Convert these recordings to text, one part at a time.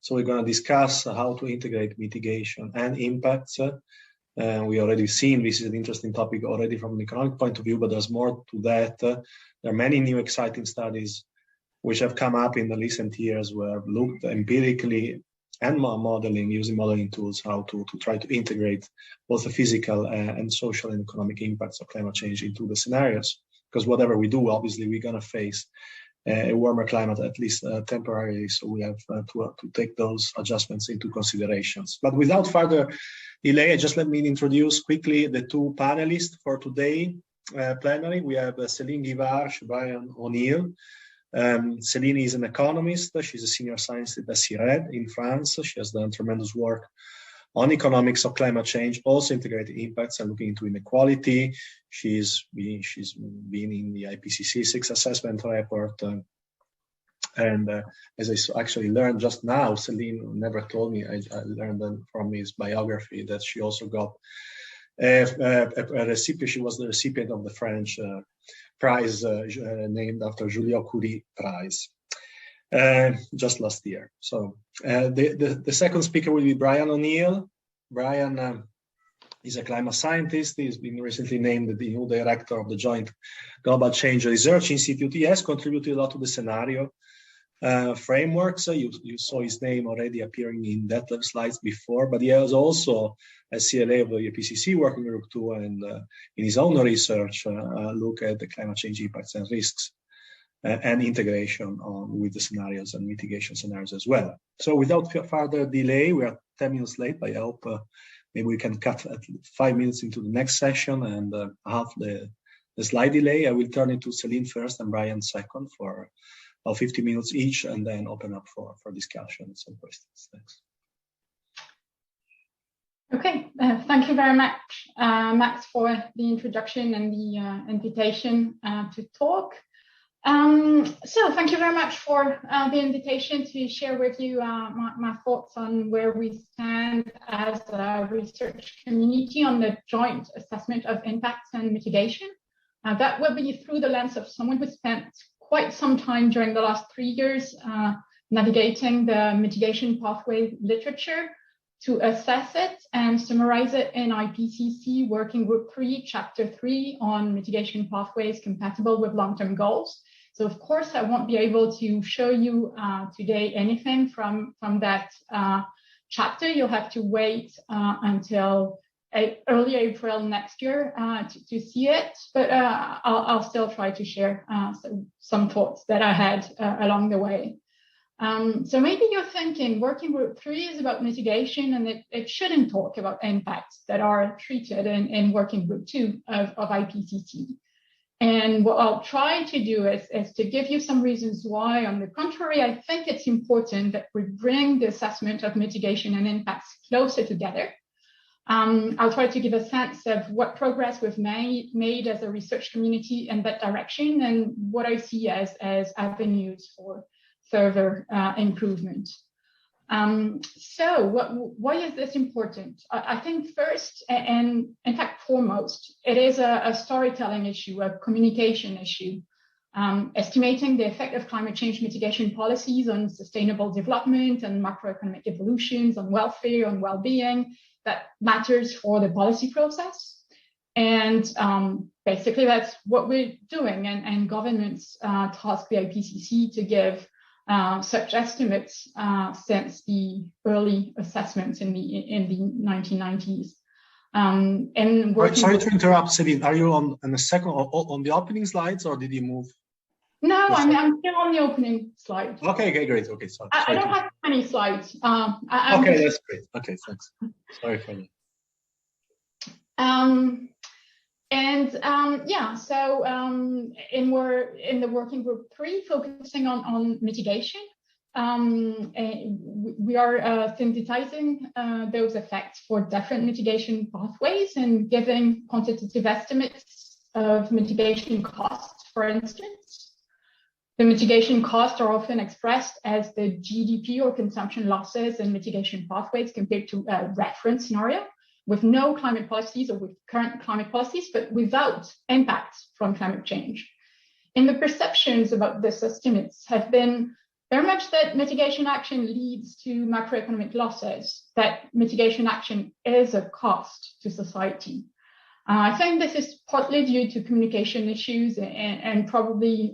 So we're going to discuss how to integrate mitigation and impacts. We already seen this is an interesting topic already from an economic point of view, but there's more to that. There are many new exciting studies which have come up in the recent years where have looked empirically and modeling, using modeling tools, how to try to integrate both the physical and social and economic impacts of climate change into the scenarios. Because whatever we do, obviously, we're going to face a warmer climate, at least temporarily. So we have to take those adjustments into considerations. But without further delay, just let me introduce quickly the two panelists for today plenary. We have Celine GUIVARCH, Brian O'Neill. Celine is an economist. She's a senior scientist at CIRED in France. She has done tremendous work on economics of climate change, also integrating impacts and looking into inequality. She's been in the IPCC 6 assessment report. As I actually learned just now, Celine never told me, I learned from his biography that she also got a recipient. She was the recipient of the French prize named after Julia Curie Prize just last year. So the second speaker will be Brian O'Neill. Brian is a climate scientist. He's been recently named the new director of the Joint Global Change Research Institute. He has contributed a lot to the scenario frameworks. You saw his name already appearing in that slides before, but he has also a CLA of the IPCC working group too, and in his own research look at the climate change impacts and risks and integration with the scenarios and mitigation scenarios as well. So without further delay, we are 10 minutes late, but I hope maybe we can cut at 5 minutes into the next session and half the slide delay. I will turn it to Celine first and Brian second for 50 minutes each, and then open up for discussions and questions. Thanks. Okay, thank you very much, Max, for the introduction and the invitation to talk. So thank you very much for the invitation to share with you my thoughts on where we stand as a research community on the joint assessment of impacts and mitigation. That will be through the lens of someone who spent quite some time during the last 3 years navigating the mitigation pathway literature to assess it and summarize it in IPCC Working Group 3, Chapter 3 on mitigation pathways compatible with long-term goals. So of course, I won't be able to show you today anything from that chapter. You'll have to wait until early April next year to see it, but I'll still try to share some thoughts that I had along the way. So maybe you're thinking Working Group 3 is about mitigation and it shouldn't talk about impacts that are treated in Working Group 2 of IPCC. And what I'll try to do is to give you some reasons why, on the contrary, I think it's important that we bring the assessment of mitigation and impacts closer together. I'll try to give a sense of what progress we've made as a research community in that direction and what I see as avenues for further improvement. So why is this important? I think first, and in fact foremost, it is a storytelling issue, a communication issue. Estimating the effect of climate change mitigation policies on sustainable development and macroeconomic evolutions, on welfare, on well-being, that matters for the policy process. And basically that's what we're doing, and governments task the IPCC to give such estimates since the early assessments in the 1990s. Sorry to interrupt, Celine. Are you on the second on the opening slides, or did you move? No, I'm still on the opening slide. Okay, great. Okay, sorry. I don't have many slides. Okay, that's great. Okay, thanks. Sorry for that. In the Working Group 3, focusing on mitigation, we are synthesizing those effects for different mitigation pathways and giving quantitative estimates of mitigation costs, for instance. The mitigation costs are often expressed as the GDP or consumption losses in mitigation pathways compared to a reference scenario with no climate policies or with current climate policies, but without impacts from climate change. And the perceptions about these estimates have been very much that mitigation action leads to macroeconomic losses, that mitigation action is a cost to society. I think this is partly due to communication issues and probably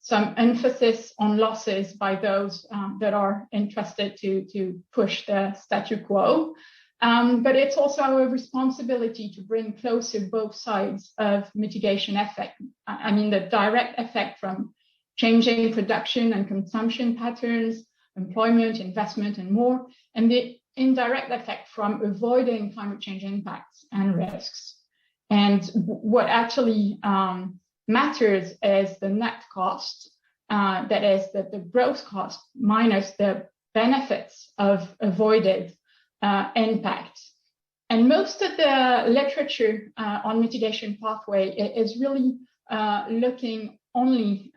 some emphasis on losses by those that are interested to push the status quo. But it's also our responsibility to bring closer both sides of mitigation effect. I mean, the direct effect from changing production and consumption patterns, employment, investment, and more, and the indirect effect from avoiding climate change impacts and risks. And what actually matters is the net cost, that is the gross cost minus the benefits of avoided impact. And most of the literature on mitigation pathway is really looking only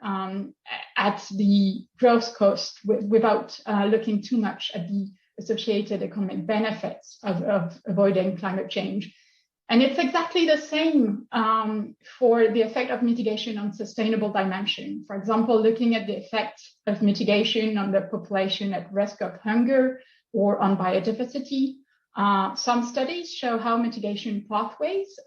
at the gross cost without looking too much at the associated economic benefits of avoiding climate change. And it's exactly the same for the effect of mitigation on sustainable dimension. For example, looking at the effect of mitigation on the population at risk of hunger or on biodiversity. Some studies show how mitigation pathways,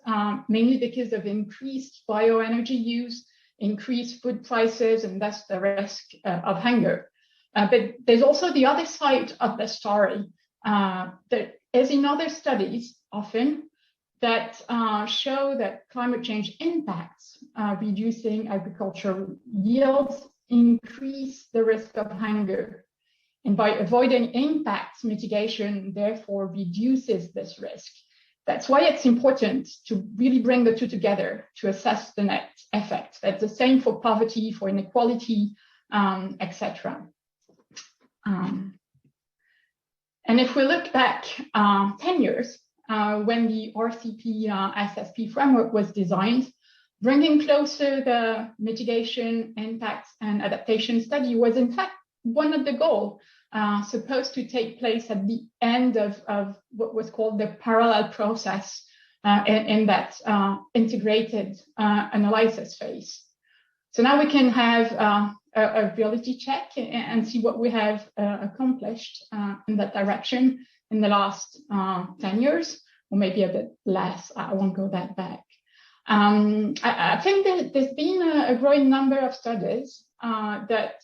mainly because of increased bioenergy use, increased food prices, and thus the risk of hunger. But there's also the other side of the story that is in other studies often that show that climate change impacts reducing agricultural yields increase the risk of hunger. And by avoiding impacts, mitigation therefore reduces this risk. That's why it's important to really bring the two together to assess the net effect. That's the same for poverty, for inequality, etc. And if we look back 10 years, when the RCP-SSP framework was designed, bringing closer the mitigation, impacts, and adaptation study was in fact one of the goals supposed to take place at the end of what was called the parallel process in that integrated analysis phase. So now we can have a reality check and see what we have accomplished in that direction in the last 10 years, or maybe a bit less. I won't go that back. I think that there's been a growing number of studies that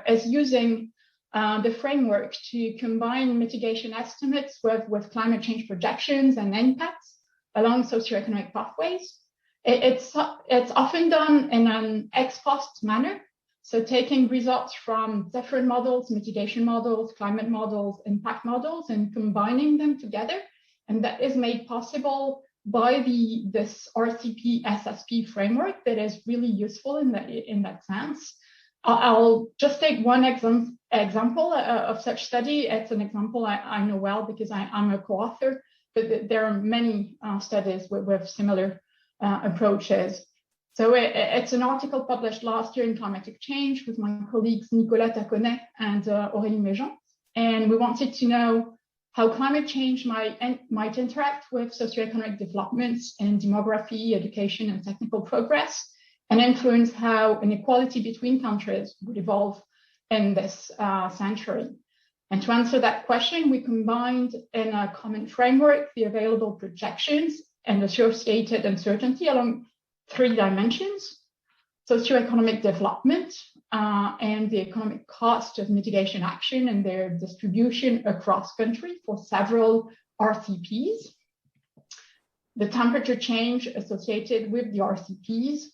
is using the framework to combine mitigation estimates with climate change projections and impacts along socioeconomic pathways. It's often done in an ex post manner, so taking results from different models, mitigation models, climate models, impact models, and combining them together. And that is made possible by this RCP-SSP framework that is really useful in that sense. I'll just take one example of such study. It's an example I know well because I'm a co-author, but there are many studies with similar approaches. So it's an article published last year in Climatic Change with my colleagues Nicolas Taconnet and Aurélie Méjean. And we wanted to know how climate change might interact with socioeconomic developments in demography, education, and technical progress, and influence how inequality between countries would evolve in this century. And to answer that question, we combined in a common framework the available projections and associated uncertainty along 3 dimensions: socioeconomic development and the economic cost of mitigation action and their distribution across country for several RCPs, the temperature change associated with the RCPs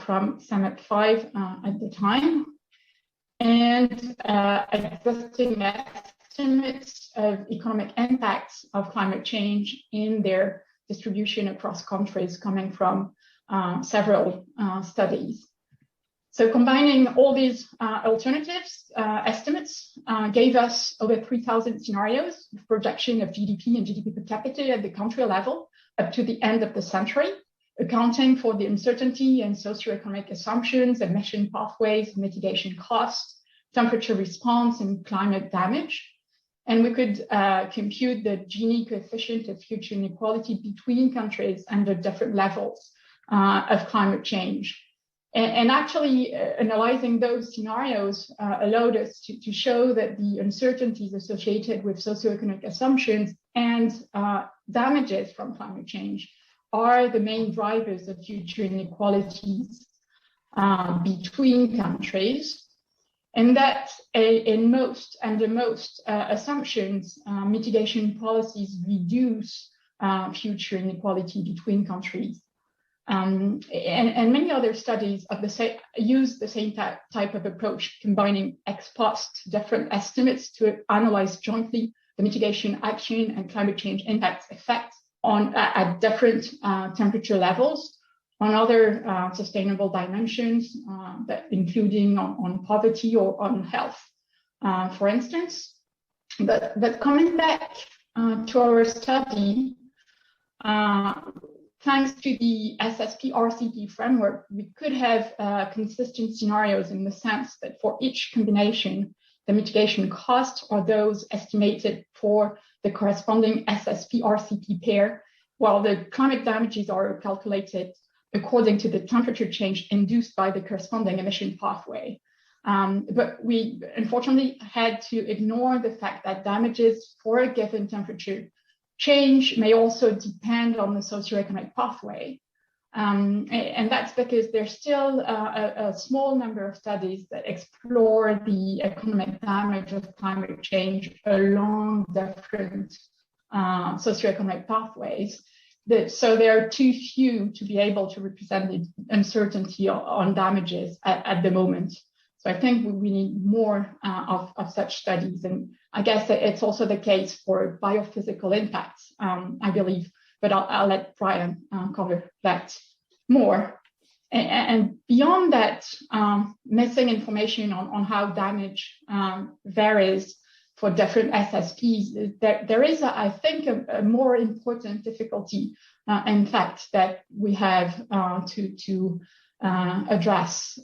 from Summit 5 at the time, and existing estimates of economic impacts of climate change in their distribution across countries coming from several studies. So combining all these alternatives, estimates gave us over 3,000 scenarios with projection of GDP and GDP per capita at the country level up to the end of the century, accounting for the uncertainty and socioeconomic assumptions, emission pathways, mitigation costs, temperature response, and climate damage. And we could compute the Gini coefficient of future inequality between countries under different levels of climate change. And actually, analyzing those scenarios allowed us to show that the uncertainties associated with socioeconomic assumptions and damages from climate change are the main drivers of future inequalities between countries, and that under most assumptions, mitigation policies reduce future inequality between countries. And many other studies of use the same type of approach, combining ex post different estimates to analyze jointly the mitigation action and climate change impacts effects at different temperature levels on other sustainable dimensions, including on poverty or on health, for instance. But coming back to our study, thanks to the SSP-RCP framework, we could have consistent scenarios in the sense that for each combination, the mitigation costs are those estimated for the corresponding SSP-RCP pair, while the climate damages are calculated according to the temperature change induced by the corresponding emission pathway. But we unfortunately had to ignore the fact that damages for a given temperature change may also depend on the socioeconomic pathway. And that's because there's still a small number of studies that explore the economic damage of climate change along different socioeconomic pathways. So there are too few to be able to represent the uncertainty on damages at the moment. So I think we need more of such studies. And I guess it's also the case for biophysical impacts, I believe, but I'll let Brian cover that more. And beyond that, missing information on how damage varies for different SSPs, there is, I think, a more important difficulty, in fact, that we have to address.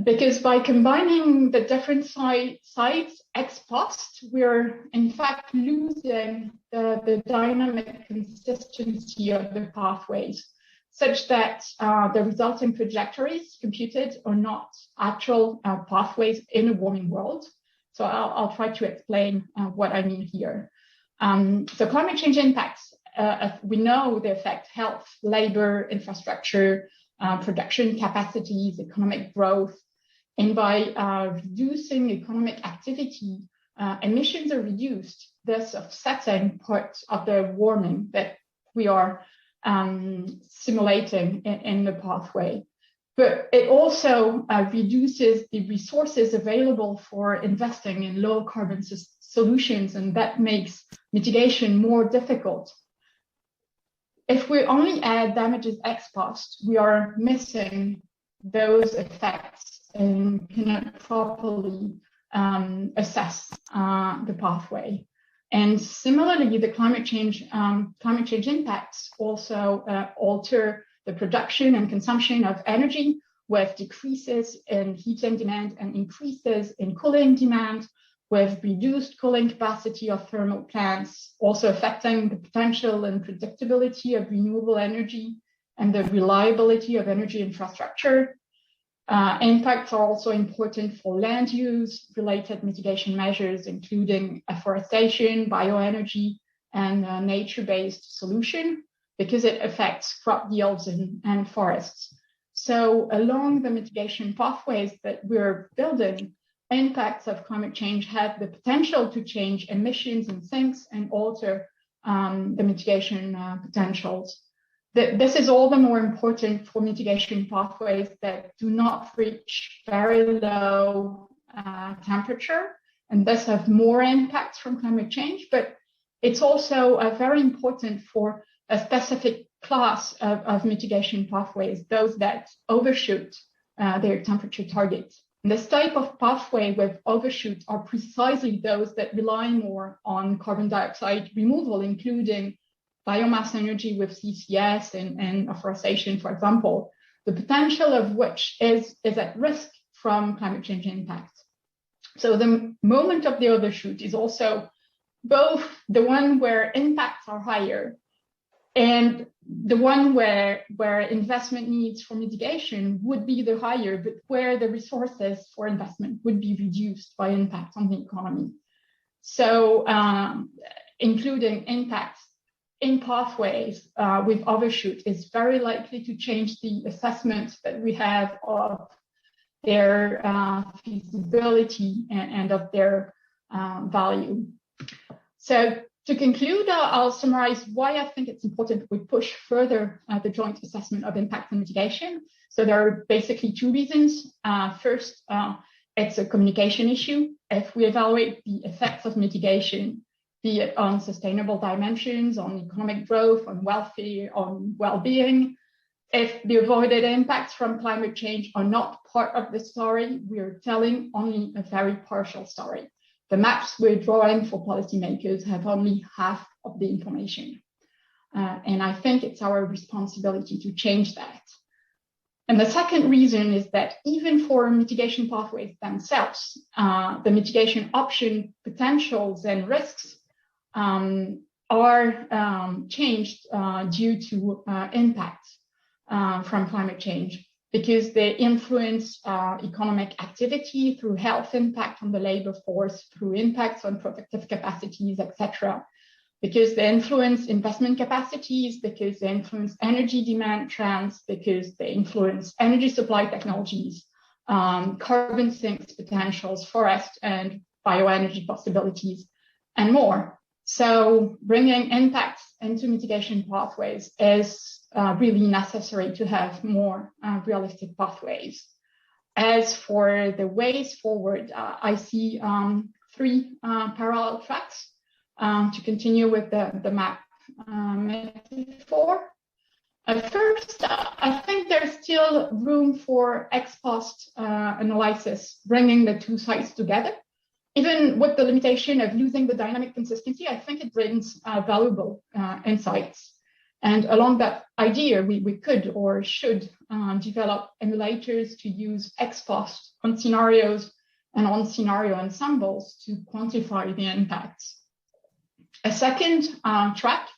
Because by combining the different sites ex post, we're in fact losing the dynamic consistency of the pathways, such that the resulting trajectories computed are not actual pathways in a warming world. So I'll try to explain what I mean here. So climate change impacts, we know they affect health, labor, infrastructure, production capacities, economic growth, and by reducing economic activity, emissions are reduced, thus offsetting parts of the warming that we are simulating in the pathway. But it also reduces the resources available for investing in low carbon solutions, and that makes mitigation more difficult. If we only add damages ex post, we are missing those effects and cannot properly assess the pathway. And similarly, the climate change impacts also alter the production and consumption of energy, with decreases in heating demand and increases in cooling demand, with reduced cooling capacity of thermal plants, also affecting the potential and predictability of renewable energy and the reliability of energy infrastructure. Impacts are also important for land use related mitigation measures, including afforestation, bioenergy, and nature-based solution, because it affects crop yields and forests. So along the mitigation pathways that we're building, impacts of climate change have the potential to change emissions and sinks and alter the mitigation potentials. This is all the more important for mitigation pathways that do not reach very low temperature, and thus have more impacts from climate change. But it's also very important for a specific class of mitigation pathways, those that overshoot their temperature targets. And this type of pathway with overshoot are precisely those that rely more on carbon dioxide removal, including biomass energy with CCS and afforestation, for example, the potential of which is at risk from climate change impacts. So the moment of the overshoot is also both the one where impacts are higher and the one where investment needs for mitigation would be the higher, but where the resources for investment would be reduced by impact on the economy. So including impacts in pathways with overshoot is very likely to change the assessment that we have of their feasibility and of their value. So to conclude, I'll summarize why I think it's important we push further the joint assessment of impact and mitigation. So there are basically two reasons. First, it's a communication issue. If we evaluate the effects of mitigation, be it on sustainable dimensions, on economic growth, on welfare, on well-being, if the avoided impacts from climate change are not part of the story, we are telling only a very partial story. The maps we're drawing for policymakers have only half of the information. And I think it's our responsibility to change that. And the second reason is that even for mitigation pathways themselves, the mitigation option potentials and risks are changed due to impacts from climate change, because they influence economic activity through health impact on the labor force, through impacts on productive capacities, etc. Because they influence investment capacities, because they influence energy demand trends, because they influence energy supply technologies, carbon sinks potentials, forest and bioenergy possibilities, and more. So bringing impacts into mitigation pathways is really necessary to have more realistic pathways. As for the ways forward, I see three parallel tracks to continue with the map metaphor. First, I think there's still room for ex post analysis, bringing the two sides together. Even with the limitation of losing the dynamic consistency, I think it brings valuable insights. And along that idea, we could or should develop emulators to use ex post on scenarios and on scenario ensembles to quantify the impacts. A second track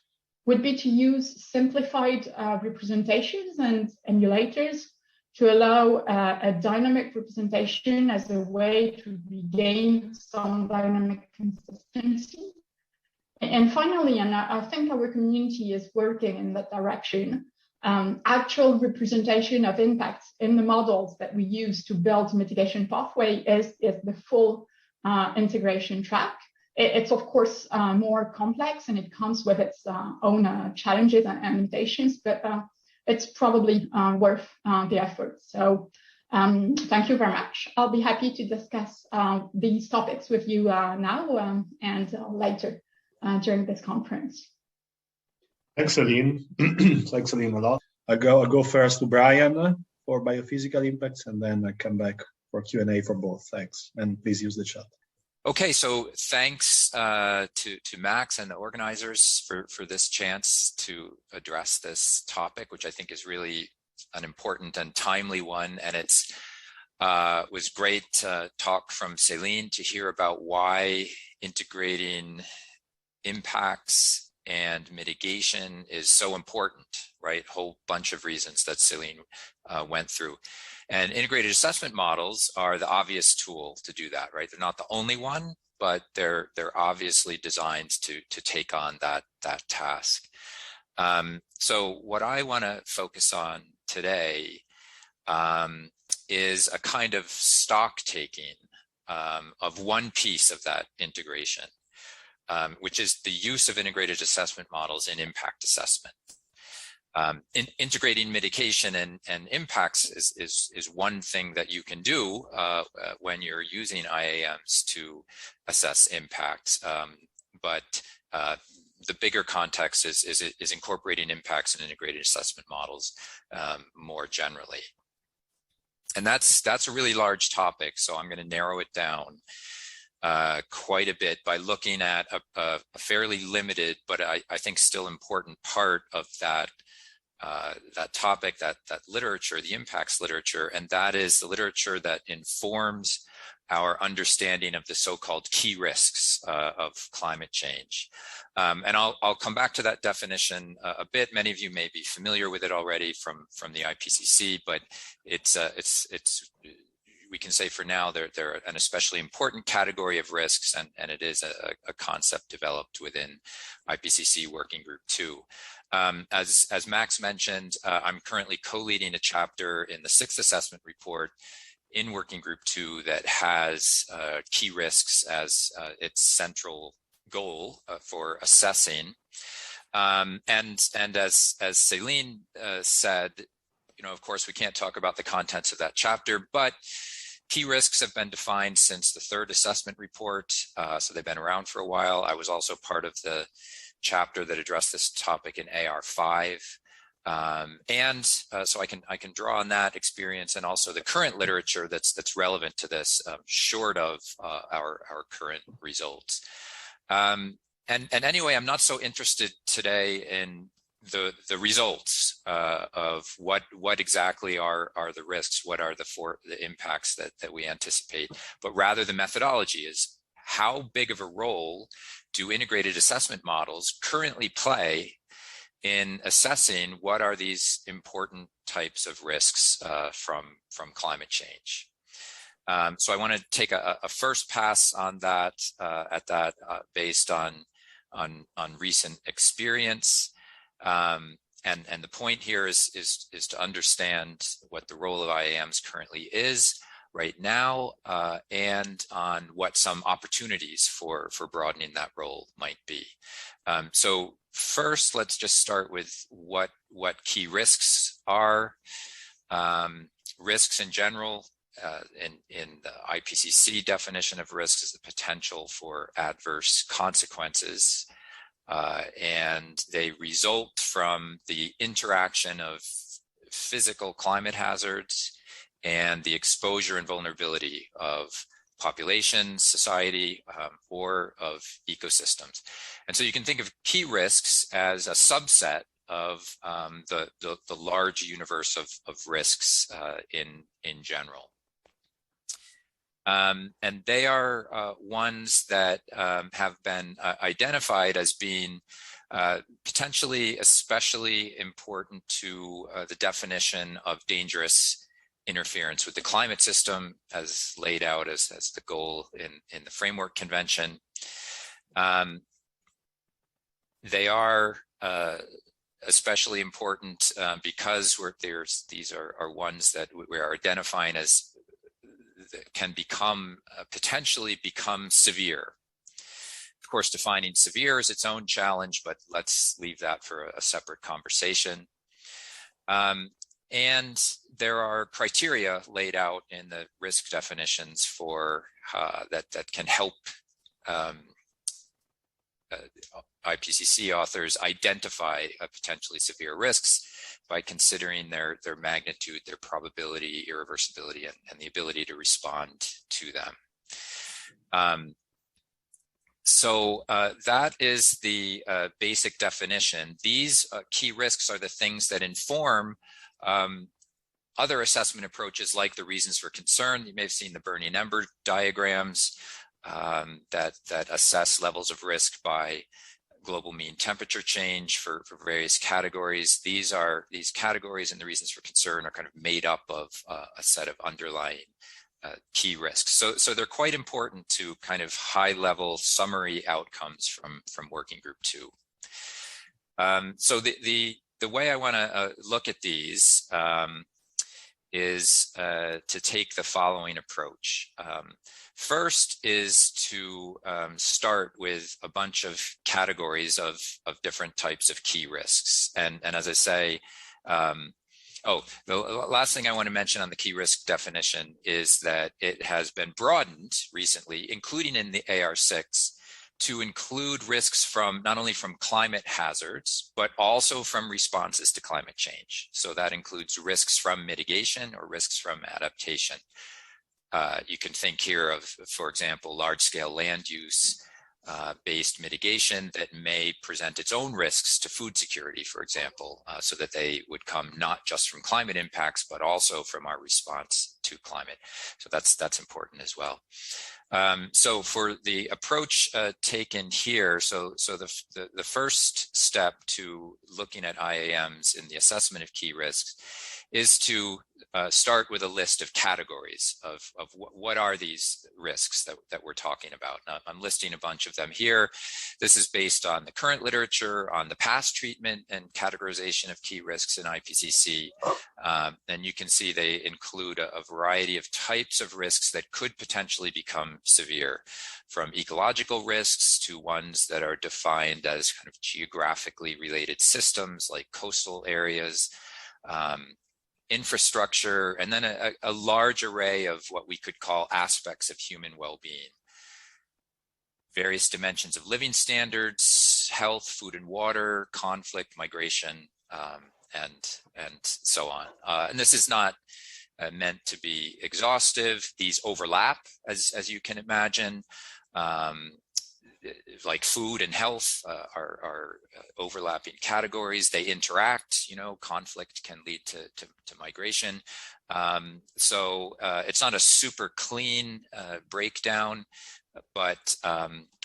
would be to use simplified representations and emulators to allow a dynamic representation as a way to regain some dynamic consistency. And finally, and I think our community is working in that direction, actual representation of impacts in the models that we use to build mitigation pathway is the full integration track. It's of course more complex, and it comes with its own challenges and limitations, but it's probably worth the effort. So thank you very much. I'll be happy to discuss these topics with you now and later during this conference. Thanks, Celine. Thanks, Celine, a lot. I'll go first to Brian for biophysical impacts, and then I come back for Q&A for both. Thanks, and please use the chat. Okay, so thanks to Max and the organizers for this chance to address this topic, which I think is really an important and timely one. And it's was great talk from Celine to hear about why integrating impacts and mitigation is so important, right? Whole bunch of reasons that Celine went through. And integrated assessment models are the obvious tool to do that, right? They're not the only one, but they're obviously designed to take on that task. So what I want to focus on today is a kind of stock taking of one piece of that integration, which is the use of integrated assessment models in impact assessment. Integrating mitigation and impacts is one thing that you can do when you're using IAMs to assess impacts, but the bigger context is incorporating impacts and integrated assessment models more generally. And that's a really large topic, so I'm going to narrow it down quite a bit by looking at a fairly limited, but I think still important part of that topic, that literature, the impacts literature, and that is the literature that informs our understanding of the so-called key risks of climate change. And I'll come back to that definition a bit. Many of you may be familiar with it already from the IPCC, but we can say for now they're an especially important category of risks, and it is a concept developed within IPCC Working Group 2. As Max mentioned, I'm currently co-leading a chapter in the 6th assessment report in Working Group 2 that has key risks as its central goal for assessing. And as Celine said, of course, we can't talk about the contents of that chapter, but key risks have been defined since the 3rd assessment report, so they've been around for a while. I was also part of the chapter that addressed this topic in AR5. So I can draw on that experience and also the current literature that's relevant to this, short of our current results. And anyway, I'm not so interested today in the results of what exactly are the risks, what are the impacts that we anticipate, but rather the methodology is how big of a role do integrated assessment models currently play in assessing what are these important types of risks from climate change. So I want to take a first pass on that based on recent experience. And the point here is to understand what the role of IAMs currently is right now, and on what some opportunities for broadening that role might be. So first, let's just start with what key risks are. Risks in general, in the IPCC definition of risks, is the potential for adverse consequences. And they result from the interaction of physical climate hazards and the exposure and vulnerability of populations, society, or of ecosystems. And so you can think of key risks as a subset of the large universe of risks in general. And they are ones that have been identified as being potentially especially important to the definition of dangerous interference with the climate system as laid out as the goal in the Framework Convention. They are especially important because these are ones that we are identifying as that can potentially become severe. Of course, defining severe is its own challenge, but let's leave that for a separate conversation. And there are criteria laid out in the risk definitions for that can help IPCC authors identify potentially severe risks by considering their magnitude, their probability, irreversibility, and the ability to respond to them. So that is the basic definition. These key risks are the things that inform other assessment approaches, like the reasons for concern. You may have seen the burning ember diagrams that assess levels of risk by global mean temperature change for various categories. These categories and the reasons for concern are kind of made up of a set of underlying key risks. So they're quite important to kind of high-level summary outcomes from Working Group 2. So the way I want to look at these is to take the following approach. First is to start with a bunch of categories of different types of key risks. And as I say, the last thing I want to mention on the key risk definition is that it has been broadened recently, including in the AR6, to include risks not only from climate hazards, but also from responses to climate change. So that includes risks from mitigation or risks from adaptation. You can think here of, for example, large-scale land use, based mitigation that may present its own risks to food security, for example, so that they would come not just from climate impacts, but also from our response to climate. So that's important as well. So for the approach taken here, so the first step to looking at IAMs in the assessment of key risks is to start with a list of categories of what are these risks that we're talking about. Now, I'm listing a bunch of them here. This is based on the current literature, on the past treatment and categorization of key risks in IPCC. And you can see they include a variety of types of risks that could potentially become severe, from ecological risks to ones that are defined as kind of geographically related systems like coastal areas, infrastructure, and then a large array of what we could call aspects of human well-being. Various dimensions of living standards, health, food and water, conflict, migration, and so on. And this is not meant to be exhaustive. These overlap, as you can imagine. Like food and health are overlapping categories. They interact, conflict can lead to migration. So it's not a super clean breakdown, but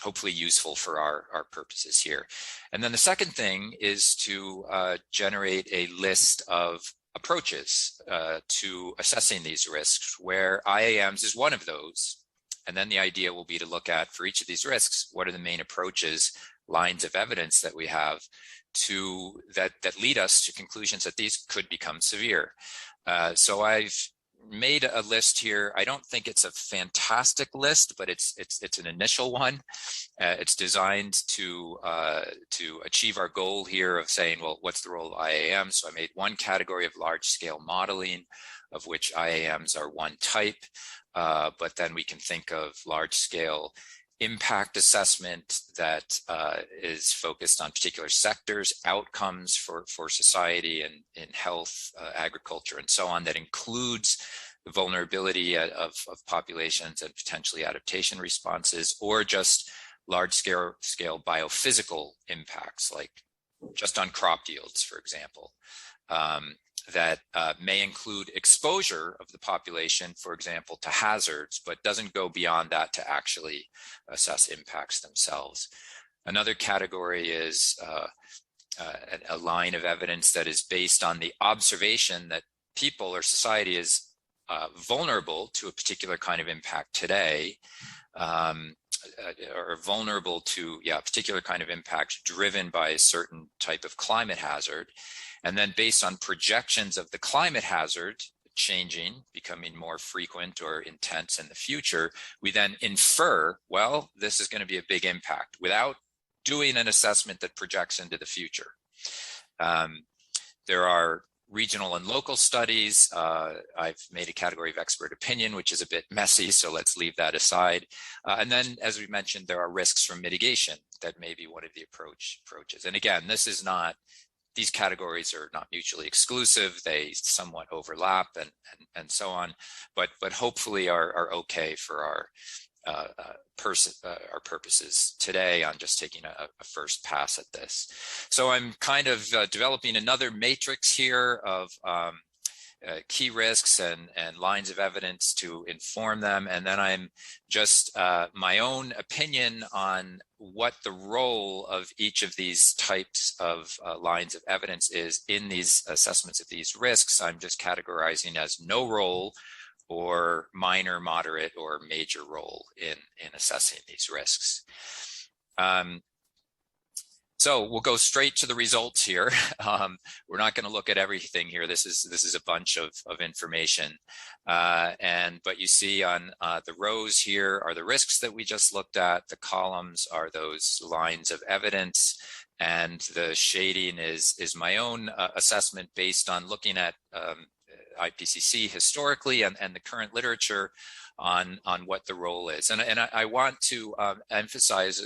hopefully useful for our purposes here. And then the second thing is to generate a list of approaches to assessing these risks, where IAMs is one of those. And then the idea will be to look at, for each of these risks, what are the main approaches, lines of evidence that we have that lead us to conclusions that these could become severe. So I've made a list here. I don't think it's a fantastic list, but it's an initial one. It's designed to achieve our goal here of saying, well, what's the role of IAM? So I made one category of large-scale modeling, of which IAMs are one type. But then we can think of large-scale impact assessment that is focused on particular sectors, outcomes for society and in health, agriculture, and so on, that includes the vulnerability of populations and potentially adaptation responses, or just large-scale biophysical impacts, like just on crop yields, for example. That may include exposure of the population, for example, to hazards, but doesn't go beyond that to actually assess impacts themselves. Another category is a line of evidence that is based on the observation that people or society is vulnerable to a particular kind of impact today, or vulnerable to a particular kind of impact driven by a certain type of climate hazard. And then based on projections of the climate hazard changing, becoming more frequent or intense in the future, we then infer, well, this is going to be a big impact, without doing an assessment that projects into the future. There are regional and local studies. I've made a category of expert opinion, which is a bit messy, so let's leave that aside. And then, as we mentioned, there are risks from mitigation that may be one of the approaches. And again, these categories are not mutually exclusive. They somewhat overlap and so on, but hopefully are okay for our purposes today on just taking a first pass at this. So I'm kind of developing another matrix here of key risks and lines of evidence to inform them. And then I'm just my own opinion on what the role of each of these types of lines of evidence is in these assessments of these risks. I'm just categorizing as no role, or minor, moderate, or major role in assessing these risks. So we'll go straight to the results here. We're not going to look at everything here. This is a bunch of information. But you see on the rows here are the risks that we just looked at. The columns are those lines of evidence, and the shading is my own assessment based on looking at IPCC historically and the current literature on what the role is. And I want to emphasize,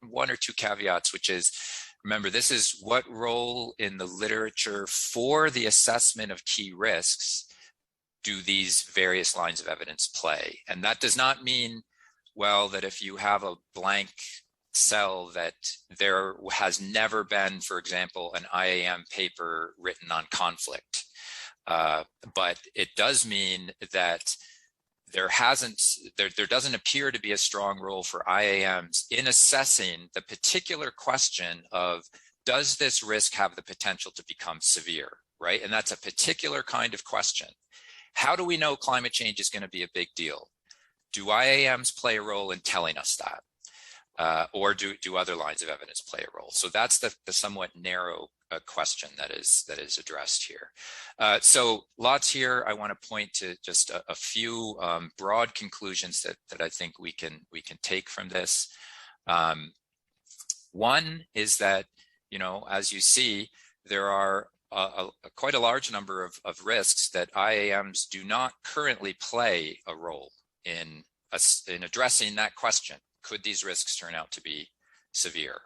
one or two caveats, which is, remember, this is what role in the literature for the assessment of key risks do these various lines of evidence play. And that does not mean, well, that if you have a blank sell that there has never been, for example, an IAM paper written on conflict. But it does mean that there doesn't appear to be a strong role for IAMs in assessing the particular question of, does this risk have the potential to become severe, right? And that's a particular kind of question. How do we know climate change is going to be a big deal? Do IAMs play a role in telling us that? Or do other lines of evidence play a role? So that's the somewhat narrow question that is addressed here. So lots here. I want to point to just a few broad conclusions that I think we can take from this. One is that, you know, as you see, there are quite a large number of risks that IAMs do not currently play a role in addressing that question. Could these risks turn out to be severe?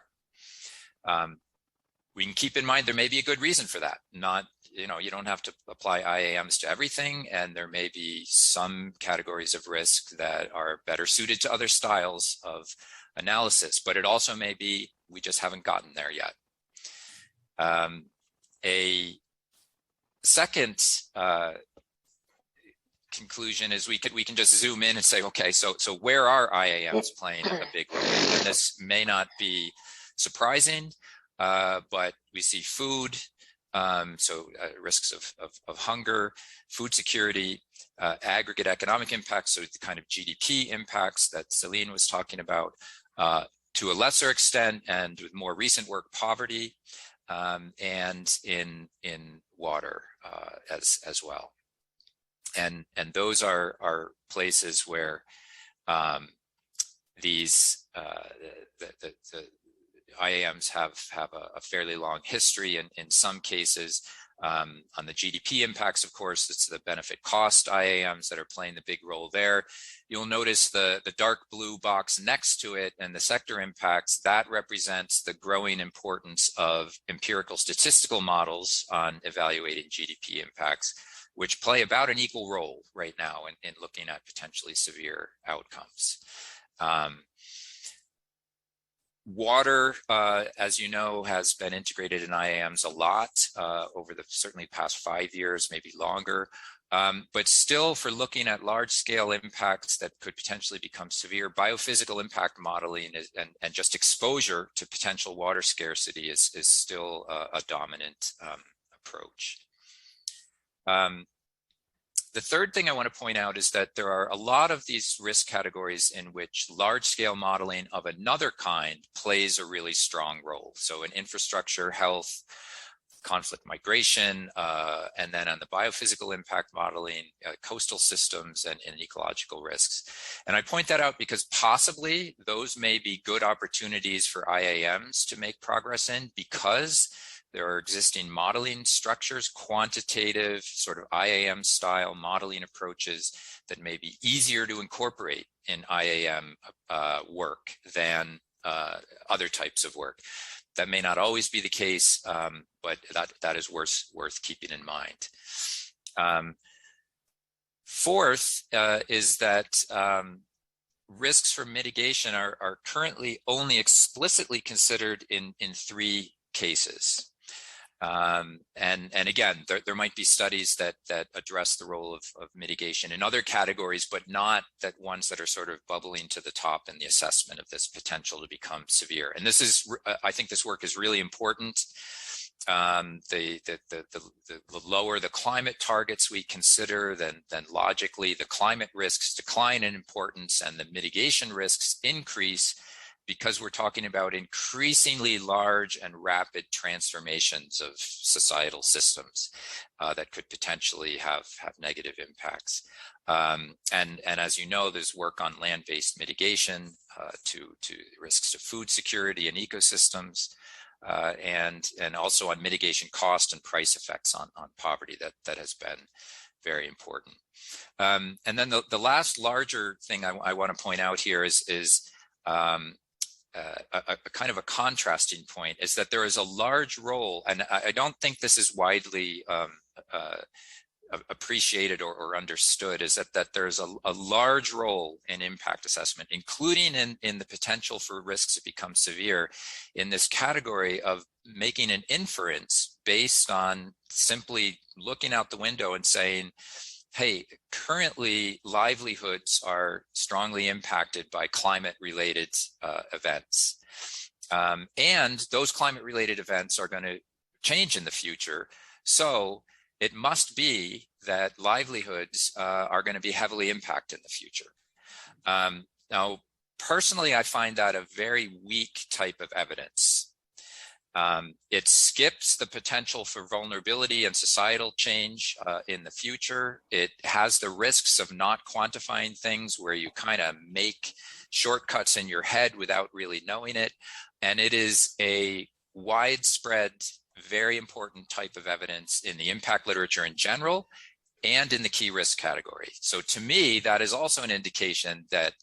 We can keep in mind there may be a good reason for that. Not, you know, you don't have to apply IAMs to everything, and there may be some categories of risk that are better suited to other styles of analysis, but it also may be we just haven't gotten there yet. A second conclusion is we can just zoom in and say, okay, so where are IAMs playing a big role? And this may not be surprising, but we see food, risks of hunger, food security, aggregate economic impacts, so the kind of GDP impacts that Celine was talking about, to a lesser extent, and with more recent work, poverty, and in water as well. And those are places where these the IAMs have a fairly long history, and in some cases on the GDP impacts, of course, it's the benefit cost IAMs that are playing the big role there. You'll notice the dark blue box next to it and the sector impacts, that represents the growing importance of empirical statistical models on evaluating GDP impacts, which play about an equal role right now in looking at potentially severe outcomes. Water, as you know, has been integrated in IAMs a lot over the certainly past 5 years, maybe longer. But still, for looking at large-scale impacts that could potentially become severe, biophysical impact modeling and just exposure to potential water scarcity is still a dominant approach. The third thing I want to point out is that there are a lot of these risk categories in which large-scale modeling of another kind plays a really strong role. So in infrastructure, health, conflict migration, and then on the biophysical impact modeling, coastal systems and ecological risks. And I point that out because possibly those may be good opportunities for IAMs to make progress in, because there are existing modeling structures, quantitative sort of IAM style modeling approaches that may be easier to incorporate in IAM work than other types of work. That may not always be the case, but that is worth keeping in mind. Fourth is that risks for mitigation are currently only explicitly considered in 3 cases. And again, there might be studies that address the role of mitigation in other categories, but not that ones that are sort of bubbling to the top in the assessment of this potential to become severe. And this is, I think this work is really important. The lower the climate targets we consider, then logically the climate risks decline in importance and the mitigation risks increase, because we're talking about increasingly large and rapid transformations of societal systems that could potentially have negative impacts. And as you know, there's work on land-based mitigation to risks to food security and ecosystems, and also on mitigation cost and price effects on poverty that has been very important. And then the last larger thing I want to point out here is a kind of a contrasting point, is that there is a large role, and I don't think this is widely appreciated or understood is that there's a large role in impact assessment, including in the potential for risks to become severe, in this category of making an inference based on simply looking out the window and saying, hey, currently livelihoods are strongly impacted by climate-related events. And those climate-related events are going to change in the future. So it must be that livelihoods are going to be heavily impacted in the future. Now, personally, I find that a very weak type of evidence. It skips the potential for vulnerability and societal change in the future. It has the risks of not quantifying things where you kind of make shortcuts in your head without really knowing it. And it is a widespread, very important type of evidence in the impact literature in general and in the key risk category. So to me, that is also an indication that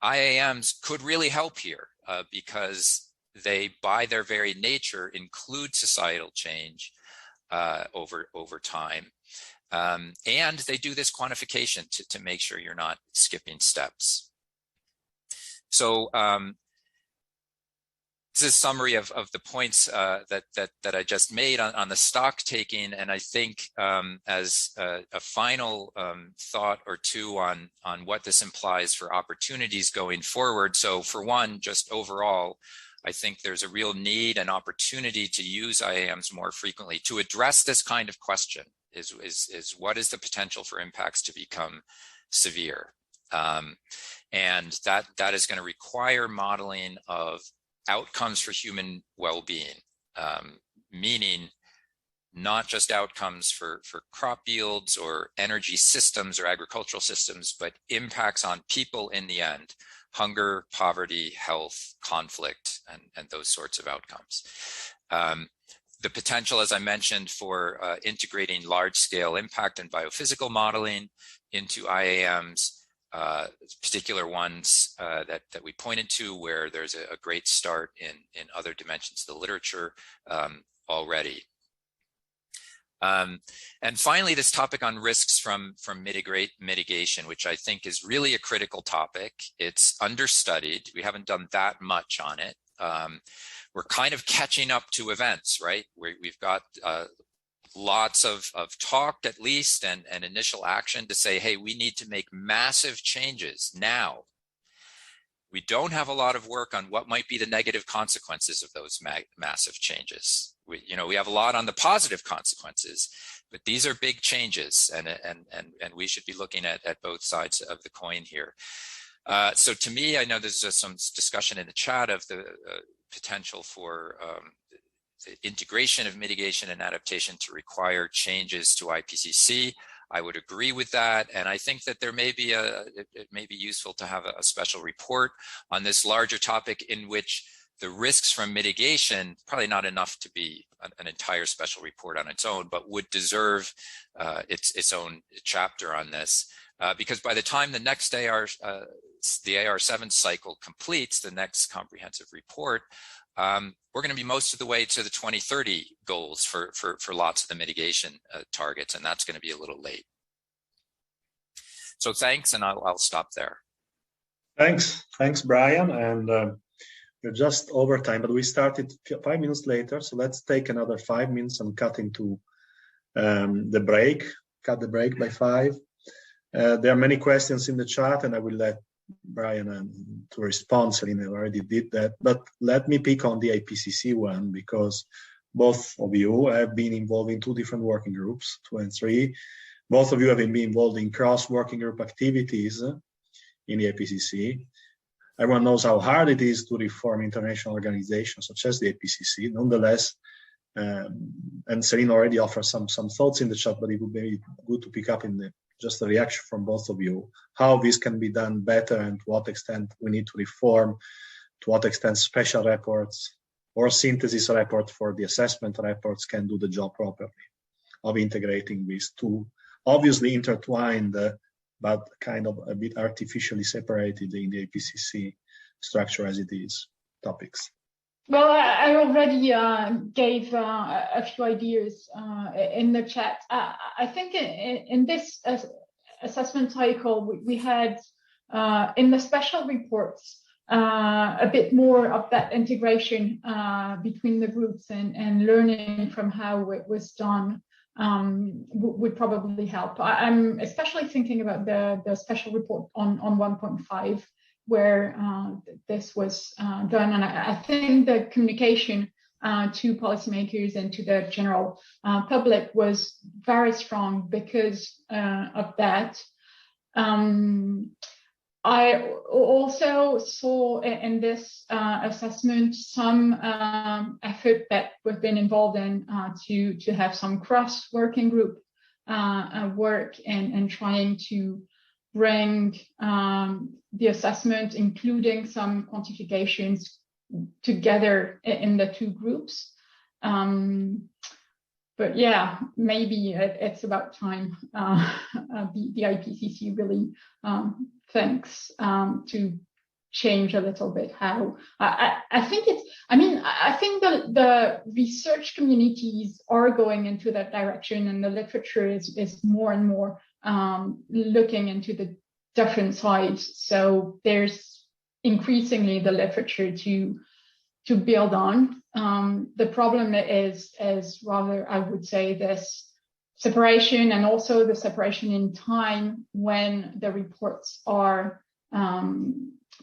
IAMs could really help here because they, by their very nature, include societal change over time. And they do this quantification to make sure you're not skipping steps. So this is a summary of the points that I just made on the stock taking, and I think as a final thought or two on what this implies for opportunities going forward. So for one, just overall, I think there's a real need and opportunity to use IAMs more frequently to address this kind of question: is what is the potential for impacts to become severe? And that is going to require modeling of outcomes for human well-being, meaning not just outcomes for crop yields or energy systems or agricultural systems, but impacts on people in the end: hunger, poverty, health, conflict, and those sorts of outcomes. The potential, as I mentioned, for integrating large-scale impact and biophysical modeling into IAMs, particular ones that we pointed to where there's a great start in other dimensions of the literature already. And finally, this topic on risks from mitigation, which I think is really a critical topic. It's understudied. We haven't done that much on it. We're kind of catching up to events, right? We've got lots of talk, at least, and initial action to say, hey, we need to make massive changes now. We don't have a lot of work on what might be the negative consequences of those massive changes. We have a lot on the positive consequences, but these are big changes, and we should be looking at both sides of the coin here. So to me, I know there's some discussion in the chat of the potential for the integration of mitigation and adaptation to require changes to IPCC. I would agree with that, and I think that there may be it may be useful to have a special report on this larger topic in which the risks from mitigation, probably not enough to be an entire special report on its own, but would deserve its own chapter on this, because by the time the next the AR7 cycle completes, the next comprehensive report, we're going to be most of the way to the 2030 goals for lots of the mitigation targets, and that's going to be a little late. So thanks, and I'll stop there. Thanks, Brian. And we're just over time, but we started 5 minutes later, so let's take another 5 minutes and cut into the break. Cut the break by 5. There are many questions in the chat, and I will let Brian to respond. Celine already did that, but let me pick on the IPCC one, because both of you have been involved in 2 different working groups, 2 and 3. Both of you have been involved in cross working group activities in the IPCC. Everyone knows how hard it is to reform international organizations such as the IPCC. Nonetheless, and Celine already offered some thoughts in the chat, but it would be good to pick up in just a reaction from both of you, how this can be done better and to what extent we need to reform, to what extent special reports or synthesis report for the assessment reports can do the job properly of integrating these 2, obviously intertwined, but kind of a bit artificially separated in the IPCC structure as it is topics. Well, I already gave a few ideas in the chat. I think in this assessment cycle, we had in the special reports a bit more of that integration between the groups and learning from how it was done would probably help. I'm especially thinking about the special report on 1.5, where this was done. And I think the communication to policymakers and to the general public was very strong because of that. I also saw in this assessment some effort that we've been involved in to have some cross-working group work and trying to bring the assessment, including some quantifications, together in the two groups. But yeah, maybe it's about time the IPCC really thinks to change a little bit how I think it's, I mean, I think the research communities are going into that direction, and the literature is more and more looking into the different sides. So there's increasingly the literature to build on. The problem is rather, I would say, this separation, and also the separation in time when the reports are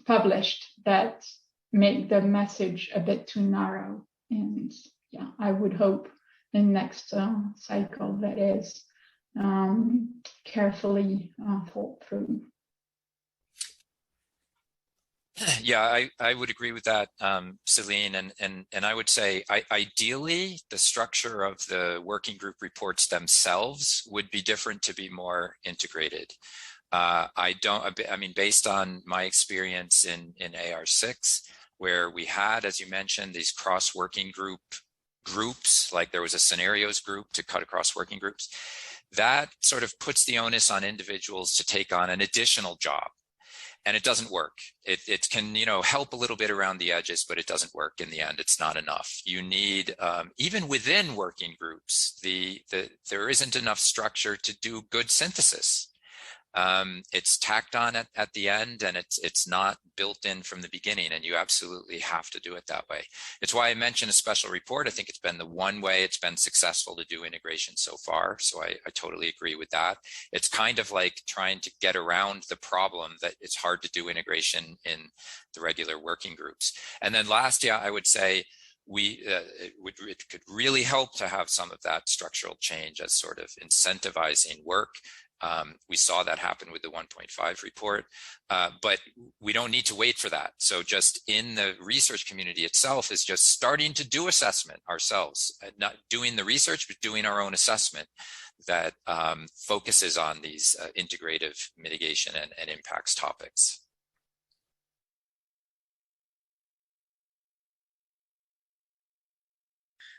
published, that make the message a bit too narrow. And yeah, I would hope in next cycle that is carefully thought through. Yeah, I would agree with that, Celine, and I would say ideally the structure of the working group reports themselves would be different to be more integrated. I mean, based on my experience in AR6, where we had, as you mentioned, these cross-working groups, like there was a scenarios group to cut across working groups, that sort of puts the onus on individuals to take on an additional job. And it doesn't work. It can, you know, help a little bit around the edges, but it doesn't work in the end. It's not enough. You need, even within working groups, there isn't enough structure to do good synthesis. It's tacked on at the end, and it's not built in from the beginning, and you absolutely have to do it that way. It's why I mentioned a special report. I think it's been the one way it's been successful to do integration so far. So I totally agree with that. It's kind of like trying to get around the problem that it's hard to do integration in the regular working groups. And then last, yeah, I would say it could really help to have some of that structural change as sort of incentivizing work. We saw that happen with the 1.5 report, but we don't need to wait for that. So just in the research community itself is just starting to do assessment ourselves, not doing the research, but doing our own assessment that focuses on these integrative mitigation and impacts topics.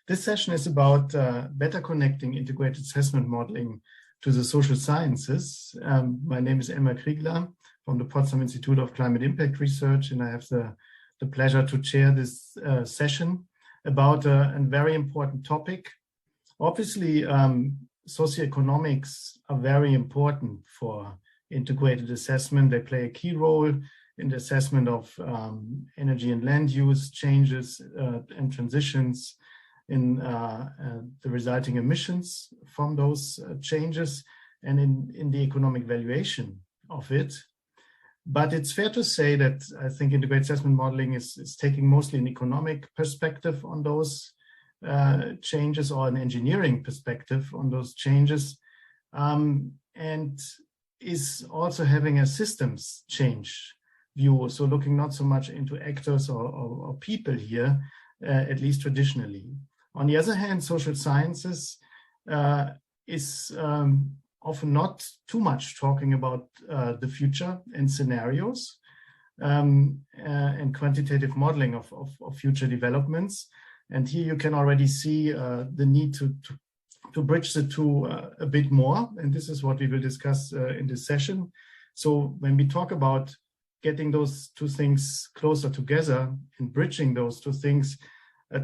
This session is about better connecting integrated assessment modeling to the social sciences. My name is Elmar KRIEGLER from the Potsdam Institute of Climate Impact Research, and I have the pleasure to chair this session about a very important topic. Obviously, socioeconomics are very important for integrated assessment. They play a key role in the assessment of energy and land use changes and transitions, in the resulting emissions from those changes, and in the economic valuation of it. But it's fair to say that I think integrated assessment modeling is taking mostly an economic perspective on those changes, or an engineering perspective on those changes, and is also having a systems change view. So looking not so much into actors or people here, at least traditionally. On the other hand, social sciences is often not too much talking about the future and scenarios and quantitative modeling of future developments. And here you can already see the need to bridge the two a bit more. And this is what we will discuss in this session. So when we talk about getting those two things closer together and bridging those two things,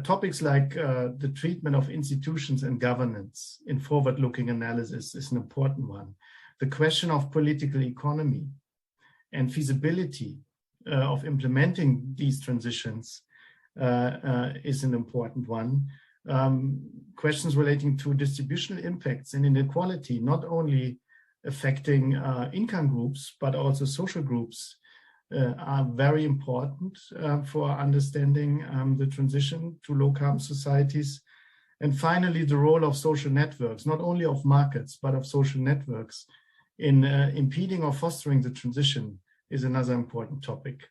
topics like the treatment of institutions and governance in forward-looking analysis is an important one. The question of political economy and feasibility of implementing these transitions is an important one. Questions relating to distributional impacts and inequality, not only affecting income groups, but also social groups, are very important for understanding the transition to low-carbon societies. And finally, the role of social networks, not only of markets, but of social networks in impeding or fostering the transition is another important topic.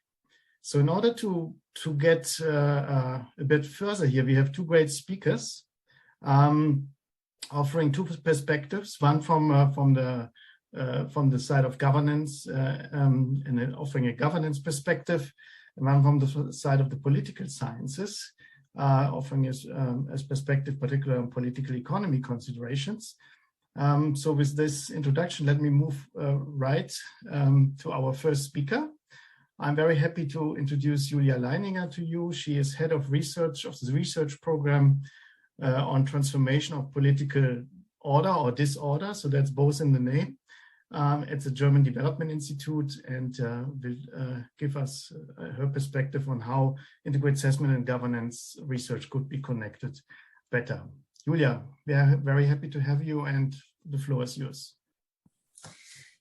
So in order to get a bit further here, we have two great speakers offering two perspectives, one from the side of governance and offering a governance perspective, and one from the side of the political sciences, offering as perspective, particularly on political economy considerations. So with this introduction, let me move right to our first speaker. I'm very happy to introduce Julia Leininger to you. She is head of research of the research program on transformation of political order or disorder. So that's both in the name. At the German Development Institute, and will give us her perspective on how integrated assessment and governance research could be connected better. Julia, we are very happy to have you, and the floor is yours.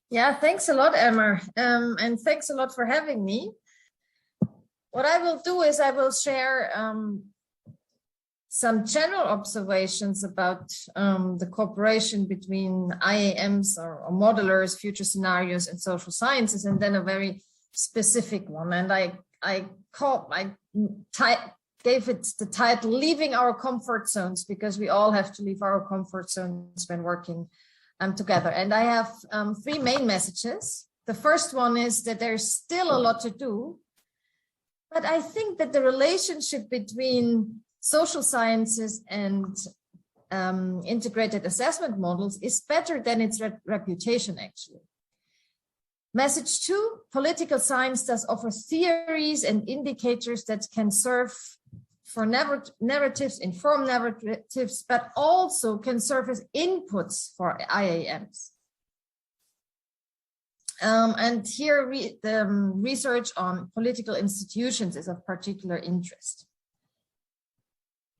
Yeah, thanks a lot, Elmar, and thanks a lot for having me. What I will do is I will share some general observations about the cooperation between IAMs or modelers, future scenarios, and social sciences, and then a very specific one. And I gave it the title, Leaving Our Comfort Zones, because we all have to leave our comfort zones when working together. And I have three main messages. The first one is that there's still a lot to do, but I think that the relationship between social sciences and integrated assessment models is better than its reputation, actually. Message two, political science does offer theories and indicators that can serve for narratives, inform narratives, but also can serve as inputs for IAMs. And here the research on political institutions is of particular interest.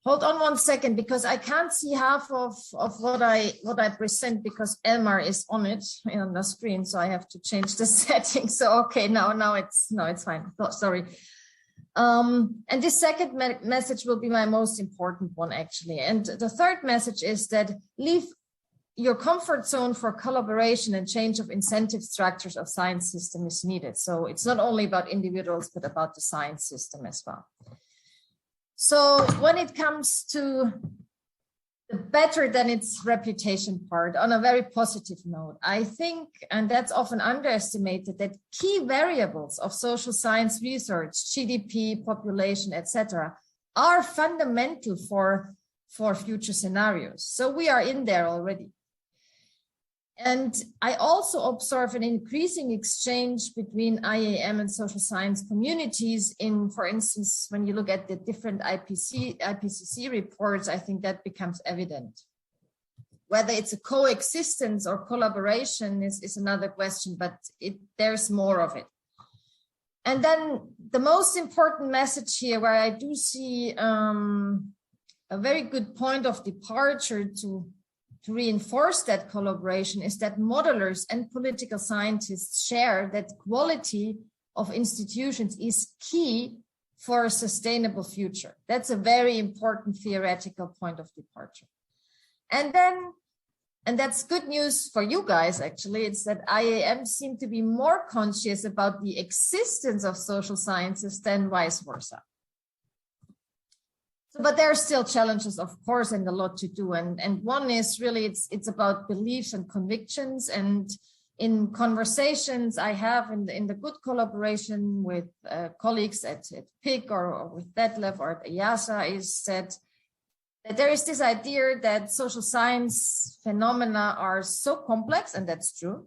Hold on one second, because I can't see half of what I present because Elmar is on the screen, so I have to change the setting. So okay, now it's fine. Oh, sorry. And this second message will be my most important one, actually. And the third message is that leave your comfort zone for collaboration and change of incentive structures of science system is needed. So it's not only about individuals, but about the science system as well. So when it comes to the better than its reputation part, on a very positive note, I think, and that's often underestimated, that key variables of social science research, GDP, population, etc., are fundamental for future scenarios. So we are in there already. And I also observe an increasing exchange between IAM and social science communities in, for instance, when you look at the different IPCC reports, I think that becomes evident. Whether it's a coexistence or collaboration is another question, but there's more of it. And then the most important message here, where I do see a very good point of departure to reinforce that collaboration, is that modelers and political scientists share that quality of institutions is key for a sustainable future. That's a very important theoretical point of departure. And that's good news for you guys, actually. It's that IAMs seem to be more conscious about the existence of social sciences than vice versa. But there are still challenges, of course, and a lot to do. And one is really, it's about beliefs and convictions. And in conversations I have in the good collaboration with colleagues at PIC or with Detlef or at EIEE, is that there is this idea that social science phenomena are so complex, and that's true.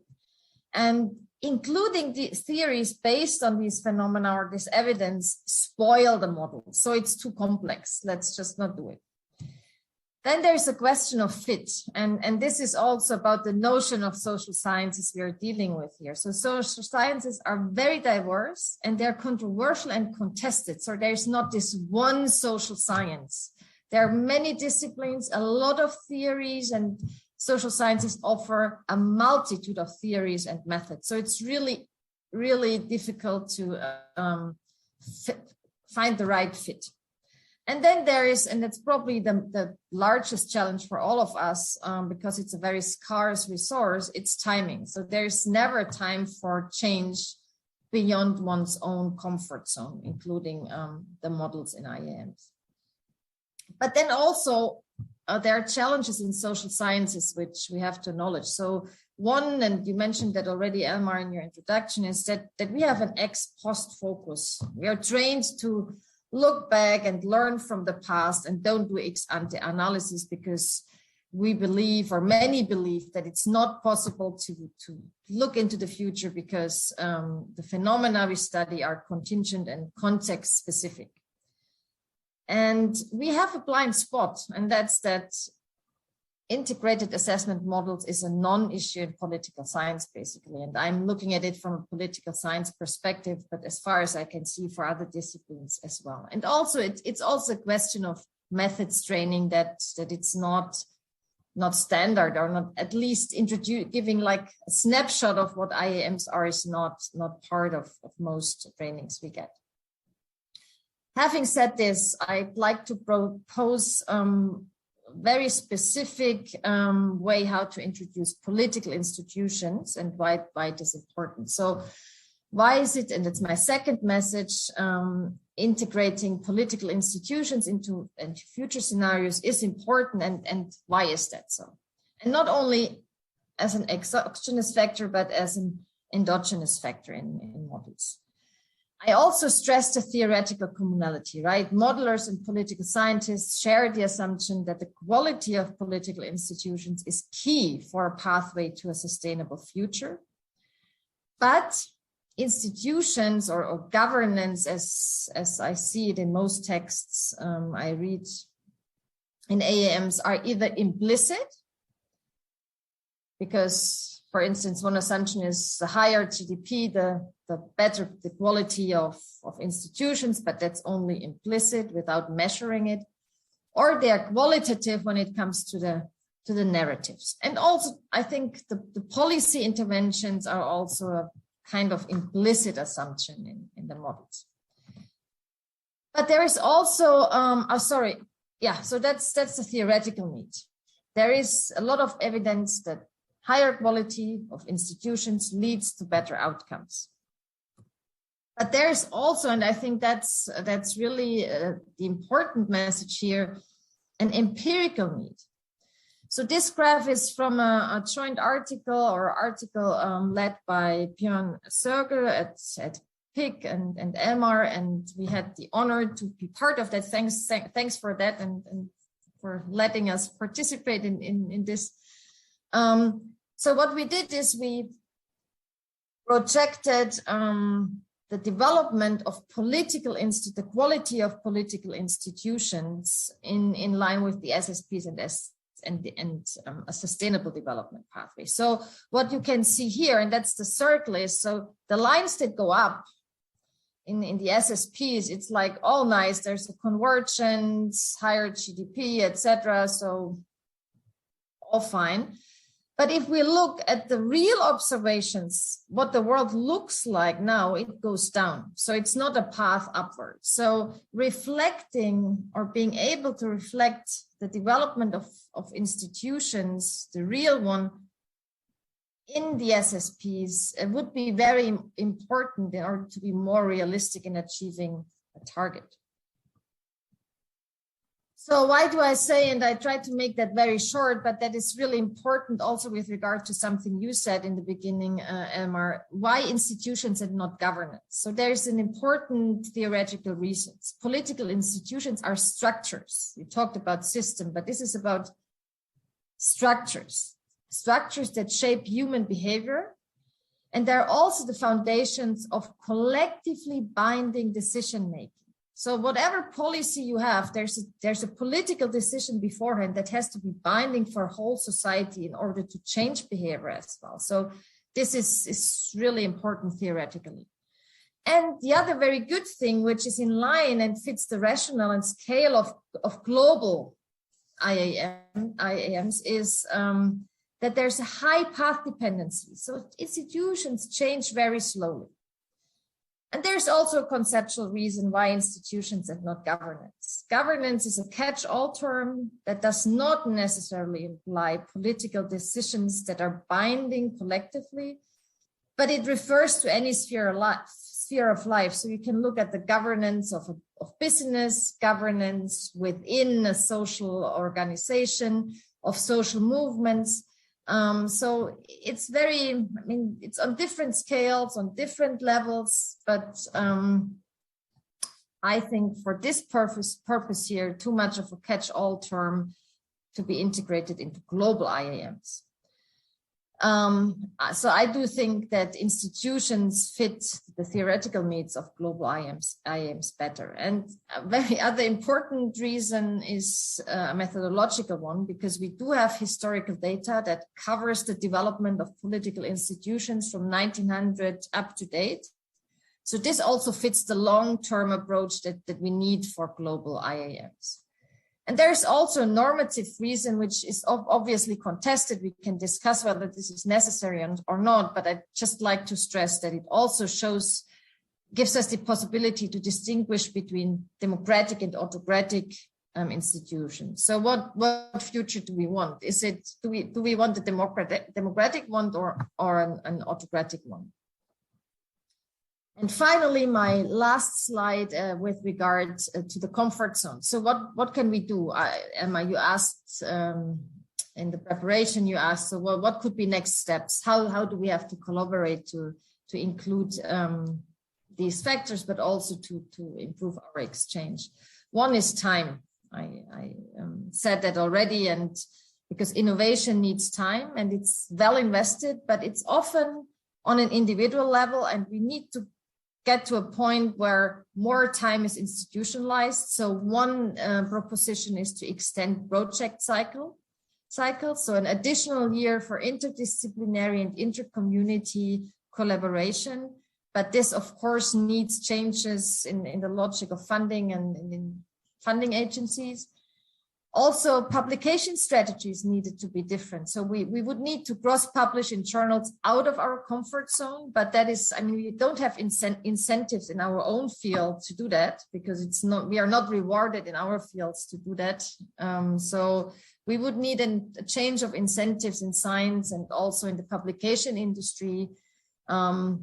And including the theories based on these phenomena or this evidence spoil the model. So it's too complex. Let's just not do it. Then there's a question of fit. And this is also about the notion of social sciences we are dealing with here. So social sciences are very diverse and they're controversial and contested. So there's not this one social science. There are many disciplines, a lot of theories, and social sciences offer a multitude of theories and methods. So it's really, really difficult to find the right fit. And then there is, and it's probably the largest challenge for all of us, because it's a very scarce resource, it's timing. So there's never time for change beyond one's own comfort zone, including the models in IAMs. But then also, there are challenges in social sciences, which we have to acknowledge. So one, and you mentioned that already, Elmar, in your introduction, is that we have an ex post focus. We are trained to look back and learn from the past and don't do ex ante analysis because we believe, or many believe, that it's not possible to look into the future because the phenomena we study are contingent and context specific. And we have a blind spot, and that's that integrated assessment models is a non-issue in political science, basically. And I'm looking at it from a political science perspective, but as far as I can see for other disciplines as well. And also, it's also a question of methods training that it's not standard, or not at least giving like a snapshot of what IAMs are is not part of most trainings we get. Having said this, I'd like to propose very specific way how to introduce political institutions and why it is important. So why is it, and it's my second message, integrating political institutions into future scenarios is important, and why is that so? And not only as an exogenous factor, but as an endogenous factor in models. I also stress the theoretical communality, right? Modelers and political scientists share the assumption that the quality of political institutions is key for a pathway to a sustainable future. But institutions or governance, as I see it in most texts I read in AAMs, are either implicit, because, for instance, one assumption is the higher GDP, the better the quality of institutions, but that's only implicit without measuring it, or they're qualitative when it comes to the narratives. And also, I think the policy interventions are also a kind of implicit assumption in the models. But there is also, so that's the theoretical need. There is a lot of evidence that higher quality of institutions leads to better outcomes. But there's also, and I think that's really the important message here, an empirical need. So this graph is from a joint article led by Björn Söger at PIC and Elmar, and we had the honor to be part of that. Thanks for that and for letting us participate in this. So what we did is we projected the development of the quality of political institutions in line with the SSPs and a sustainable development pathway. So what you can see here, and that's the circle, is so the lines that go up in the SSPs, it's like all nice. There's a convergence, higher GDP, etc. So all fine. But if we look at the real observations, what the world looks like now, it goes down. So it's not a path upward. So reflecting or being able to reflect the development of institutions, the real one, in the SSPs, it would be very important in order to be more realistic in achieving a target. So why do I say, and I try to make that very short, but that is really important also with regard to something you said in the beginning, Elmar, why institutions and not governance? So there's an important theoretical reason. Political institutions are structures. You talked about system, but this is about structures that shape human behavior And they're also the foundations of collectively binding decision-making. So whatever policy you have, there's a political decision beforehand that has to be binding for whole society in order to change behavior as well. So this is really important theoretically. And the other very good thing, which is in line and fits the rationale and scale of global IAMs, is that there's a high path dependency. So institutions change very slowly. And there's also a conceptual reason why institutions and not governance. Governance is a catch-all term that does not necessarily imply political decisions that are binding collectively, but it refers to any sphere of life. So you can look at the governance of business, governance within a social organization, of social movements. So it's it's on different scales, on different levels, but I think for this purpose here, too much of a catch-all term to be integrated into global IAMs. So I do think that institutions fit the theoretical needs of global IAMs better. And a very other important reason is a methodological one, because we do have historical data that covers the development of political institutions from 1900 up to date. So this also fits the long-term approach that we need for global IAMs. And there's also a normative reason, which is obviously contested. We can discuss whether this is necessary or not, but I'd just like to stress that it also gives us the possibility to distinguish between democratic and autocratic institutions. So what future do we want? Do we want a democratic one or an autocratic one? And finally, my last slide with regard to the comfort zone. So what can we do? Emma, you asked in the preparation, you asked, so what could be next steps? How do we have to collaborate to include these factors, but also to improve our exchange? One is time. I said that already, and because innovation needs time and it's well invested, but it's often on an individual level, and we need to get to a point where more time is institutionalized. So one proposition is to extend project cycles. So an additional year for interdisciplinary and intercommunity collaboration. But this, of course, needs changes in the logic of funding and in funding agencies. Also, publication strategies needed to be different. So we would need to cross-publish in journals out of our comfort zone, but that is, we don't have incentives in our own field to do that, because we are not rewarded in our fields to do that. So we would need a change of incentives in science and also in the publication industry to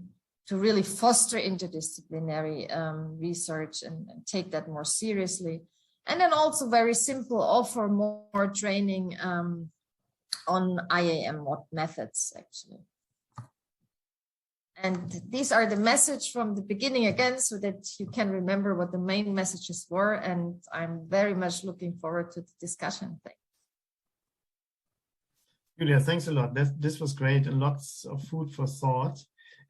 really foster interdisciplinary research and take that more seriously. And then also very simple, offer more training on IAM methods, actually. And these are the message from the beginning again, so that you can remember what the main messages were. And I'm very much looking forward to the discussion. Thanks. Julia, thanks a lot. This was great and lots of food for thought.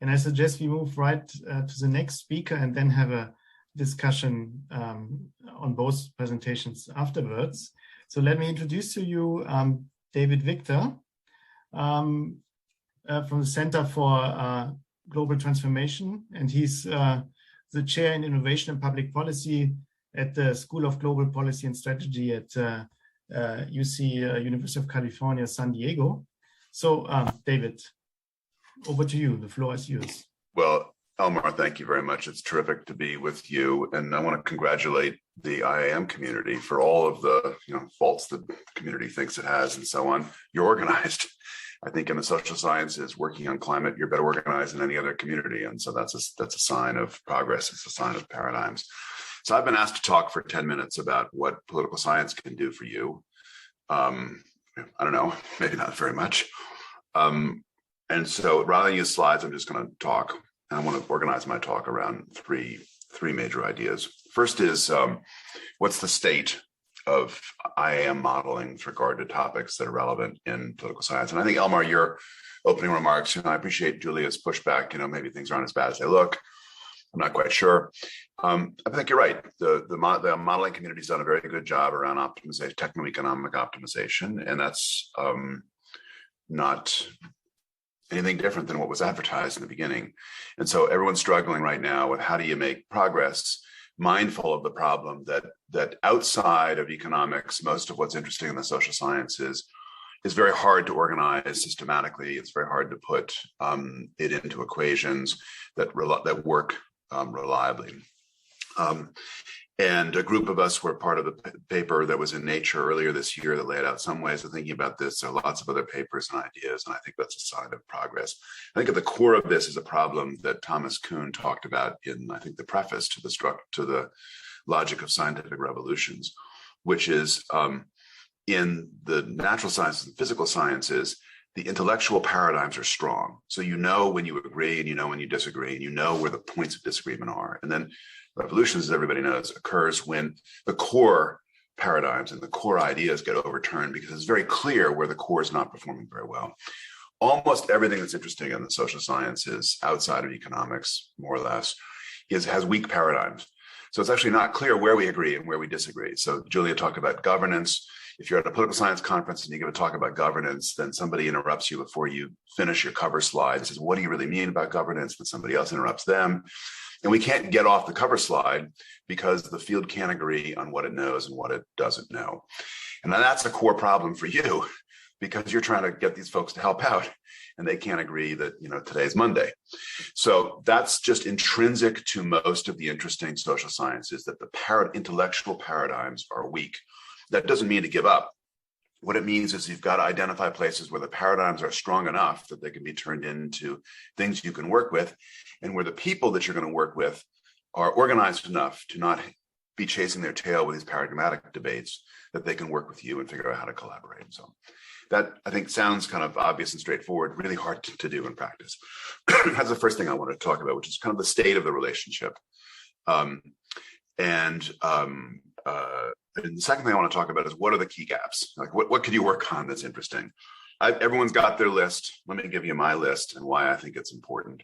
And I suggest we move right to the next speaker and then have a discussion on both presentations afterwards. So let me introduce to you David Victor from the Center for Global Transformation, and he's the chair in Innovation and Public Policy at the School of Global Policy and Strategy at UC University of California, San Diego. So David, over to you. The floor is yours. Well, Elmar, thank you very much. It's terrific to be with you. And I want to congratulate the IAM community for all of the faults that the community thinks it has and so on. You're organized. I think in the social sciences, working on climate, you're better organized than any other community. And so that's a sign of progress. It's a sign of paradigms. So I've been asked to talk for 10 minutes about what political science can do for you. I don't know, maybe not very much. And so rather than use slides, I'm just going to talk. And I want to organize my talk around three major ideas. First is what's the state of IAM modeling with regard to topics that are relevant in political science. And I think, Elmar, your opening remarks, I appreciate Julia's pushback, maybe things aren't as bad as they look. I'm not quite sure. I think you're right. The modeling community's done a very good job around optimization, techno-economic optimization, and that's not anything different than what was advertised in the beginning. And so everyone's struggling right now with how do you make progress, mindful of the problem that outside of economics, most of what's interesting in the social sciences is very hard to organize systematically. It's very hard to put it into equations that work reliably. And a group of us were part of the paper that was in Nature earlier this year that laid out some ways of thinking about this. There are lots of other papers and ideas, and I think that's a sign of progress. I think at the core of this is a problem that Thomas Kuhn talked about in, I think, the preface to the Logic of Scientific Revolutions, which is in the natural sciences and physical sciences, the intellectual paradigms are strong. So you know when you agree and you know when you disagree, and you know where the points of disagreement are. And then revolutions, as everybody knows, occurs when the core paradigms and the core ideas get overturned because it's very clear where the core is not performing very well. Almost everything that's interesting in the social sciences outside of economics, more or less, has weak paradigms. So it's actually not clear where we agree and where we disagree. So Julia talked about governance. If you're at a political science conference and you give a talk about governance, then somebody interrupts you before you finish your cover slide and says, what do you really mean about governance? But somebody else interrupts them. And we can't get off the cover slide because the field can't agree on what it knows and what it doesn't know. And that's a core problem for you because you're trying to get these folks to help out and they can't agree that, today's Monday. So that's just intrinsic to most of the interesting social sciences, that the intellectual paradigms are weak. That doesn't mean to give up. What it means is you've got to identify places where the paradigms are strong enough that they can be turned into things you can work with, and where the people that you're going to work with are organized enough to not be chasing their tail with these paradigmatic debates, that they can work with you and figure out how to collaborate. So that, I think, sounds kind of obvious and straightforward, really hard to do in practice. That's the first thing I want to talk about, which is kind of the state of the relationship. And the second thing I want to talk about is what are the key gaps? Like what could you work on that's interesting? Everyone's got their list. Let me give you my list and why I think it's important.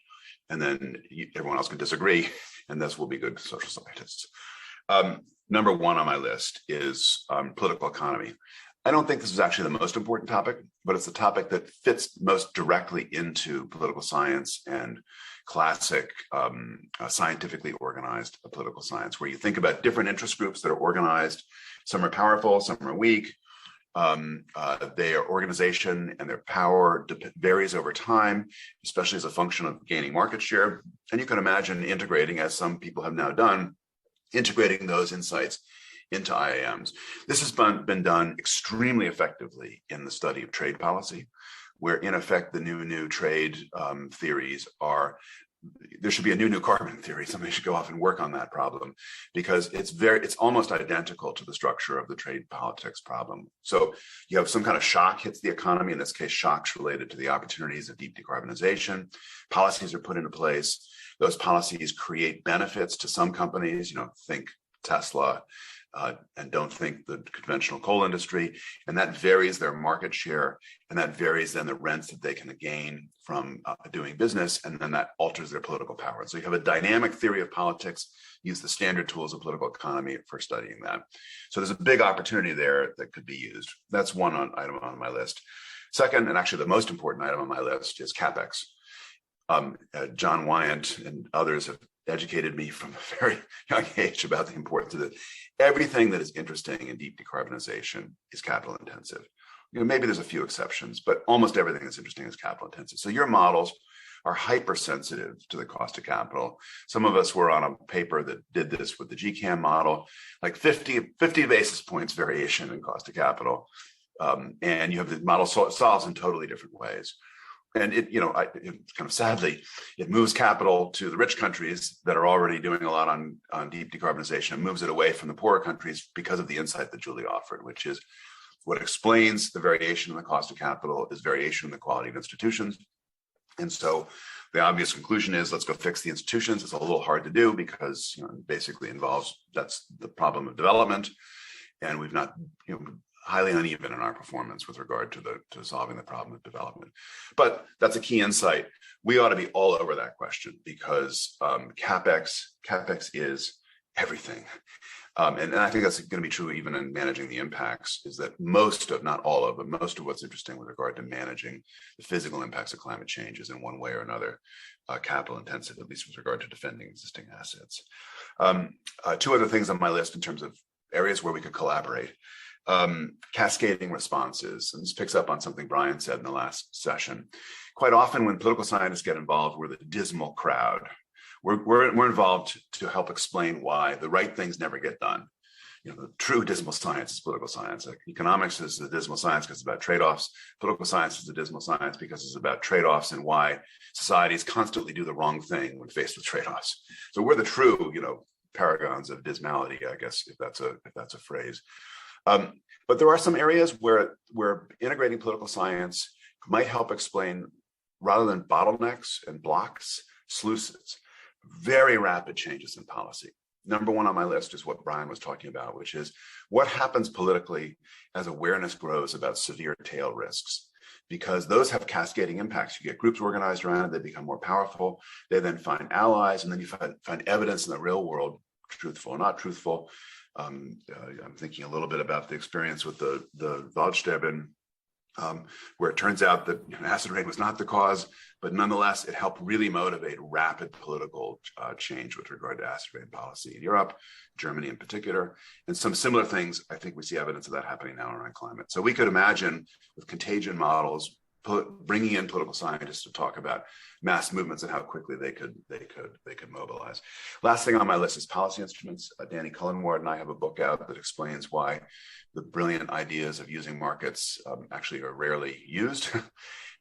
And then everyone else can disagree, and this will be good social scientists. Number one on my list is political economy. I don't think this is actually the most important topic, but it's the topic that fits most directly into political science and classic scientifically organized political science, where you think about different interest groups that are organized. Some are powerful, some are weak. Their organization and their power varies over time, especially as a function of gaining market share. And you can imagine integrating, as some people have now done, integrating those insights into IAMs. This has been done extremely effectively in the study of trade policy, where in effect the new trade theories are, there should be a new carbon theory. Somebody should go off and work on that problem, because it's almost identical to the structure of the trade politics problem. So you have some kind of shock hits the economy, in this case shocks related to the opportunities of deep decarbonization. Policies are put into place. Those policies create benefits to some companies, think Tesla, and don't think the conventional coal industry, and that varies their market share, and that varies then the rents that they can gain from doing business, and then that alters their political power. So you have a dynamic theory of politics, use the standard tools of political economy for studying that. So there's a big opportunity there that could be used. That's one item on my list. Second, and actually the most important item on my list, is CapEx. John Wyant and others have educated me from a very young age about the importance of it. Everything that is interesting in deep decarbonization is capital intensive. Maybe there's a few exceptions, but almost everything that's interesting is capital intensive. So your models are hypersensitive to the cost of capital. Some of us were on a paper that did this with the GCAM model, like 50 basis points variation in cost of capital. And you have the model solves in totally different ways. And it kind of sadly, it moves capital to the rich countries that are already doing a lot on deep decarbonization, and moves it away from the poorer countries because of the insight that Julie offered, which is what explains the variation in the cost of capital is variation in the quality of institutions. And so the obvious conclusion is, let's go fix the institutions. It's a little hard to do because basically involves, that's the problem of development. and we've not, highly uneven in our performance with regard to solving the problem of development. But that's a key insight. We ought to be all over that question because CapEx is everything. And I think that's going to be true even in managing the impacts, is that most of, not all of, but most of what's interesting with regard to managing the physical impacts of climate change is in one way or another capital intensive, at least with regard to defending existing assets. Two other things on my list in terms of areas where we could collaborate. Cascading responses, and this picks up on something Brian said in the last session. Quite often when political scientists get involved, we're the dismal crowd. We're involved to help explain why the right things never get done. The true dismal science is political science. Economics is the dismal science because it's about trade-offs. Political science is the dismal science because it's about trade-offs and why societies constantly do the wrong thing when faced with trade-offs. So we're the true, paragons of dismality, I guess, if that's a phrase. But there are some areas where integrating political science might help explain, rather than bottlenecks and blocks, sluices, very rapid changes in policy. Number one on my list is what Brian was talking about, which is what happens politically as awareness grows about severe tail risks, because those have cascading impacts. You get groups organized around it, they become more powerful, they then find allies, and then you find evidence in the real world, truthful or not truthful. I'm thinking a little bit about the experience with the Waldsterben, where it turns out that acid rain was not the cause, but nonetheless, it helped really motivate rapid political change with regard to acid rain policy in Europe, Germany in particular, and some similar things. I think we see evidence of that happening now around climate. So we could imagine with contagion models, bringing in political scientists to talk about mass movements and how quickly they could mobilize. Last thing on my list is policy instruments. Danny Cullenward and I have a book out that explains why the brilliant ideas of using markets actually are rarely used.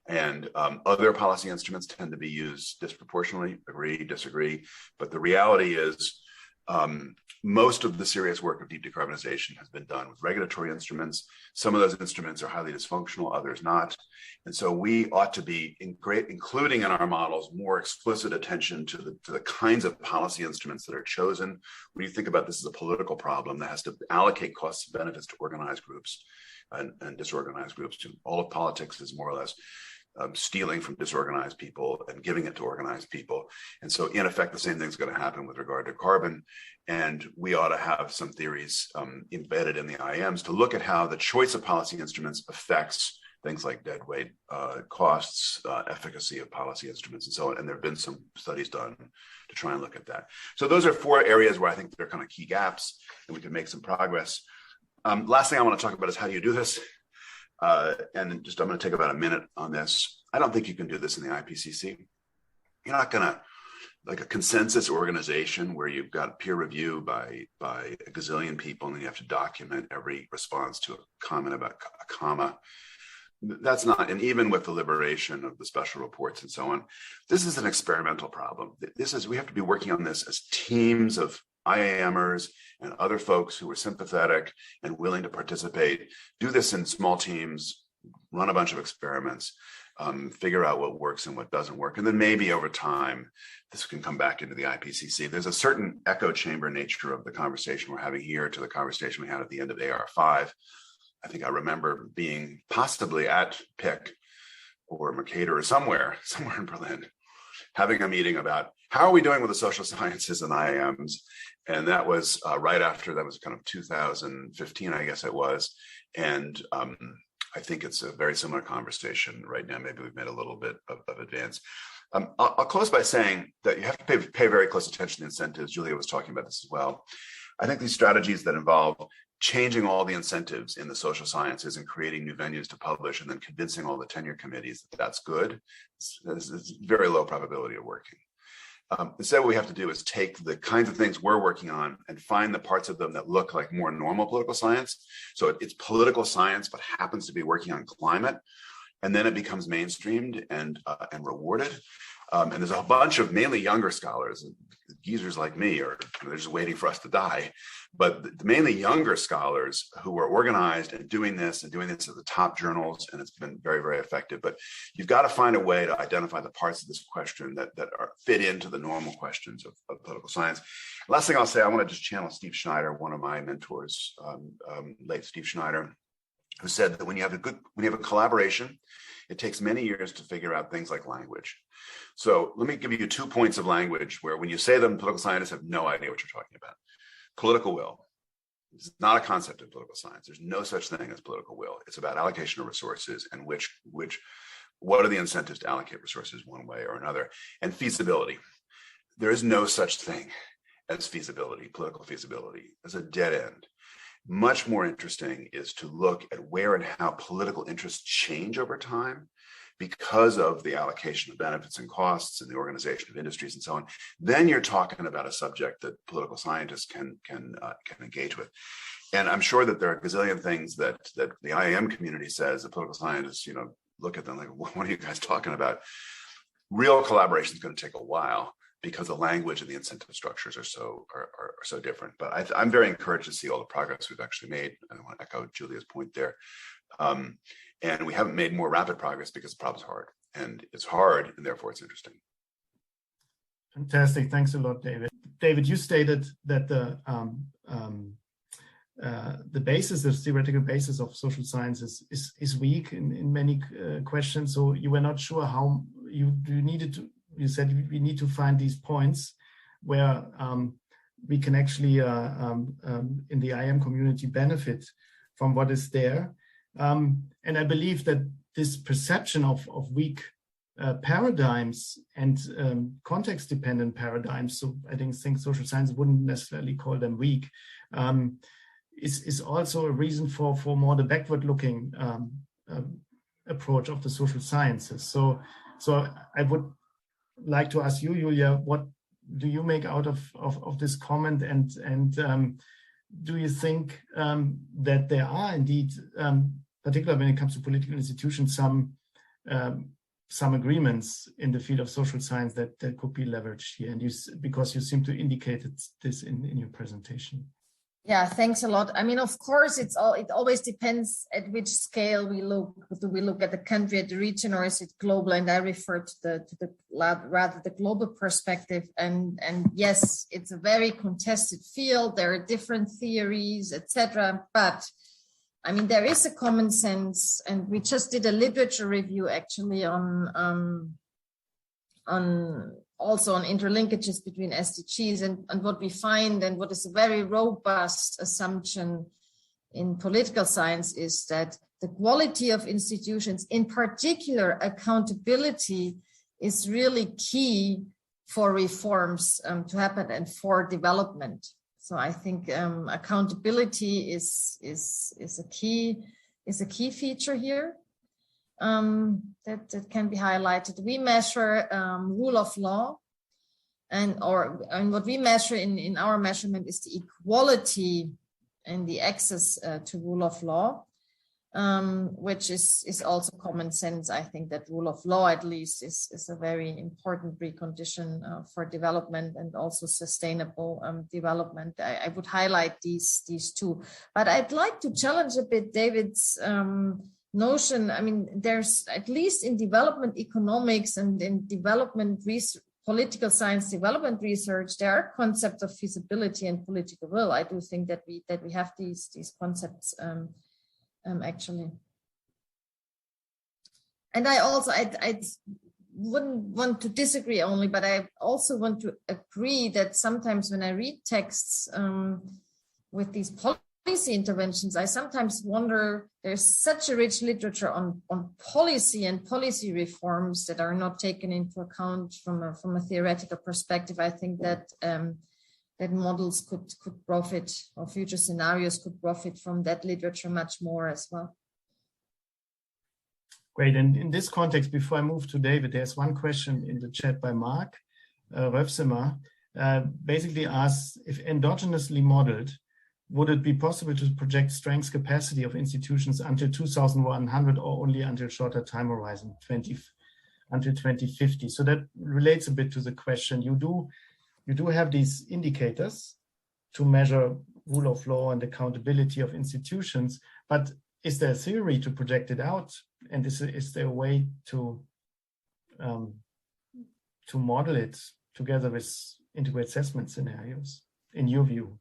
And other policy instruments tend to be used disproportionately. Agree, disagree. But the reality is most of the serious work of deep decarbonization has been done with regulatory instruments. Some of those instruments are highly dysfunctional, others not. And so we ought to be including in our models more explicit attention to the kinds of policy instruments that are chosen. When you think about this as a political problem that has to allocate costs and benefits to organized groups and disorganized groups. All of politics is more or less stealing from disorganized people and giving it to organized people. And so in effect, the same thing's going to happen with regard to carbon. And we ought to have some theories embedded in the IAMs to look at how the choice of policy instruments affects things like deadweight costs, efficacy of policy instruments, and so on. And there have been some studies done to try and look at that. So those are 4 areas where I think there are kind of key gaps and we can make some progress. Last thing I want to talk about is how do you do this? And just I'm going to take about a minute on this. I don't think you can do this in the IPCC. You're not going to, like a consensus organization where you've got peer review by a gazillion people and then you have to document every response to a comment about a comma. That's not, and even with the liberation of the special reports and so on, this is an experimental problem. We have to be working on this as teams of IAMers and other folks who are sympathetic and willing to participate, do this in small teams, run a bunch of experiments, figure out what works and what doesn't work. And then maybe over time, this can come back into the IPCC. There's a certain echo chamber nature of the conversation we're having here to the conversation we had at the end of AR5. I think I remember being possibly at PIC or Mercator or somewhere in Berlin, having a meeting about how are we doing with the social sciences and IAMs? And that was right after, that was kind of 2015, I guess it was. And I think it's a very similar conversation right now. Maybe we've made a little bit of advance. I'll close by saying that you have to pay very close attention to incentives. Julia was talking about this as well. I think these strategies that involve changing all the incentives in the social sciences and creating new venues to publish and then convincing all the tenure committees that that's good, it's very low probability of working. Instead, what we have to do is take the kinds of things we're working on and find the parts of them that look like more normal political science. So it's political science, but happens to be working on climate. And then it becomes mainstreamed and rewarded. And there's a bunch of mainly younger scholars, geezers like me, or they're just waiting for us to die. But mainly younger scholars who are organized and doing this at the top journals, and it's been very, very effective. But you've got to find a way to identify the parts of this question that fit into the normal questions of political science. Last thing I'll say, I want to just channel Steve Schneider, one of my mentors, late Steve Schneider, who said that when you have a collaboration, it takes many years to figure out things like language. So let me give you 2 points of language where when you say them, political scientists have no idea what you're talking about. Political will. It's not a concept in political science. There's no such thing as political will. It's about allocation of resources and what are the incentives to allocate resources one way or another. And feasibility. There is no such thing as feasibility, political feasibility. It's a dead end. Much more interesting is to look at where and how political interests change over time because of the allocation of benefits and costs and the organization of industries and so on. Then you're talking about a subject that political scientists can engage with. And I'm sure that there are a gazillion things that the IAM community says, the political scientists, look at them like, what are you guys talking about? Real collaboration is going to take a while, because the language and the incentive structures are so different. But I'm very encouraged to see all the progress we've actually made. And I want to echo Julia's point there. And we haven't made more rapid progress because the problem's hard. And it's hard, and therefore it's interesting. Fantastic. Thanks a lot, David. David, you stated that the theoretical basis of social sciences is weak in many questions. So you were not sure how you said we need to find these points where we can actually, in the IM community, benefit from what is there. And I believe that this perception of weak paradigms and context-dependent paradigms, so I think social science wouldn't necessarily call them weak, is also a reason for more the backward-looking approach of the social sciences. So I would like to ask you, Julia, what do you make out of this comment, and do you think that there are indeed, particularly when it comes to political institutions, some agreements in the field of social science that could be leveraged here? And because you seem to indicate this in your presentation. Yeah, thanks a lot. I mean, of course, it always depends at which scale we look. Do we look at the country, at the region, or is it global? And I refer to the global perspective. And yes, it's a very contested field. There are different theories, etc. But I mean, there is a common sense, and we just did a literature review actually on also on interlinkages between SDGs, and what we find, and what is a very robust assumption in political science, is that the quality of institutions, in particular accountability, is really key for reforms to happen and for development. So I think accountability is a key feature here. That can be highlighted. We measure rule of law, and what we measure in our measurement is the equality and the access to rule of law, which is also common sense. I think that rule of law, at least, is a very important precondition for development, and also sustainable development. I would highlight these two, but I'd like to challenge a bit David's notion. I mean, there's, at least in development economics and in development political science development research, there are concepts of feasibility and political will. I do think that we have these concepts actually. And I wouldn't want to disagree only, but I also want to agree that sometimes when I read texts with these policy interventions, I sometimes wonder, there's such a rich literature on policy and policy reforms that are not taken into account from a theoretical perspective. I think that that models could profit, or future scenarios could profit from that literature much more as well. Great. And in this context, before I move to David, there's one question in the chat by Mark Röfsemer, basically asks, if endogenously modeled, would it be possible to project strength capacity of institutions until 2100, or only until shorter time horizon, until 2050? So that relates a bit to the question. You do you do have these indicators to measure rule of law and accountability of institutions, but is there a theory to project it out? And is there a way to model it together with integrated assessment scenarios, in your view?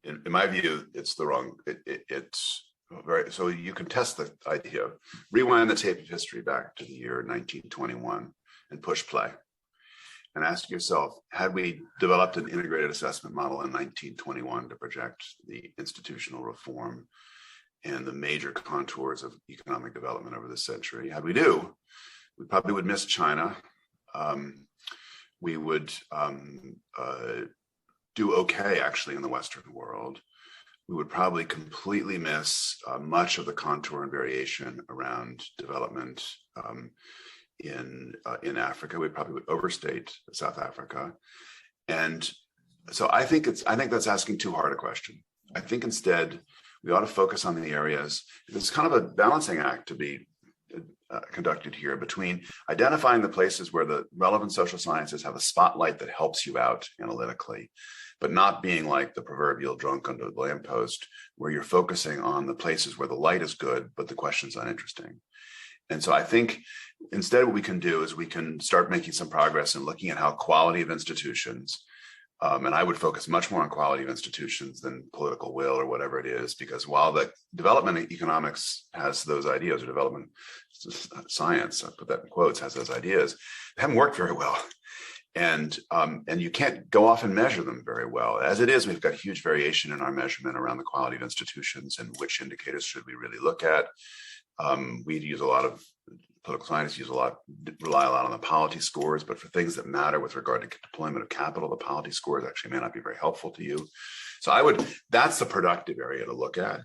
In my view, it's the wrong, it's very, so you can test the idea. Rewind the tape of history back to the year 1921 and push play. And ask yourself, had we developed an integrated assessment model in 1921 to project the institutional reform and the major contours of economic development over the century? Had we we probably would miss China. We would do okay, actually, in the Western world. We would probably completely miss much of the contour and variation around development in Africa. We probably would overstate South Africa. And so I think that's asking too hard a question. I think instead we ought to focus on the areas. It's kind of a balancing act to be conducted here between identifying the places where the relevant social sciences have a spotlight that helps you out analytically, but not being like the proverbial drunk under the lamppost, where you're focusing on the places where the light is good, but the question's uninteresting. And so I think instead what we can do is we can start making some progress in looking at how quality of institutions, and I would focus much more on quality of institutions than political will or whatever it is, because while the development economics has those ideas, or development science, I put that in quotes, has those ideas, they haven't worked very well. And you can't go off and measure them very well. As it is, we've got huge variation in our measurement around the quality of institutions and which indicators should we really look at. We use a lot of political scientists rely a lot on the polity scores, but for things that matter with regard to deployment of capital, the polity scores actually may not be very helpful to you. So that's the productive area to look at.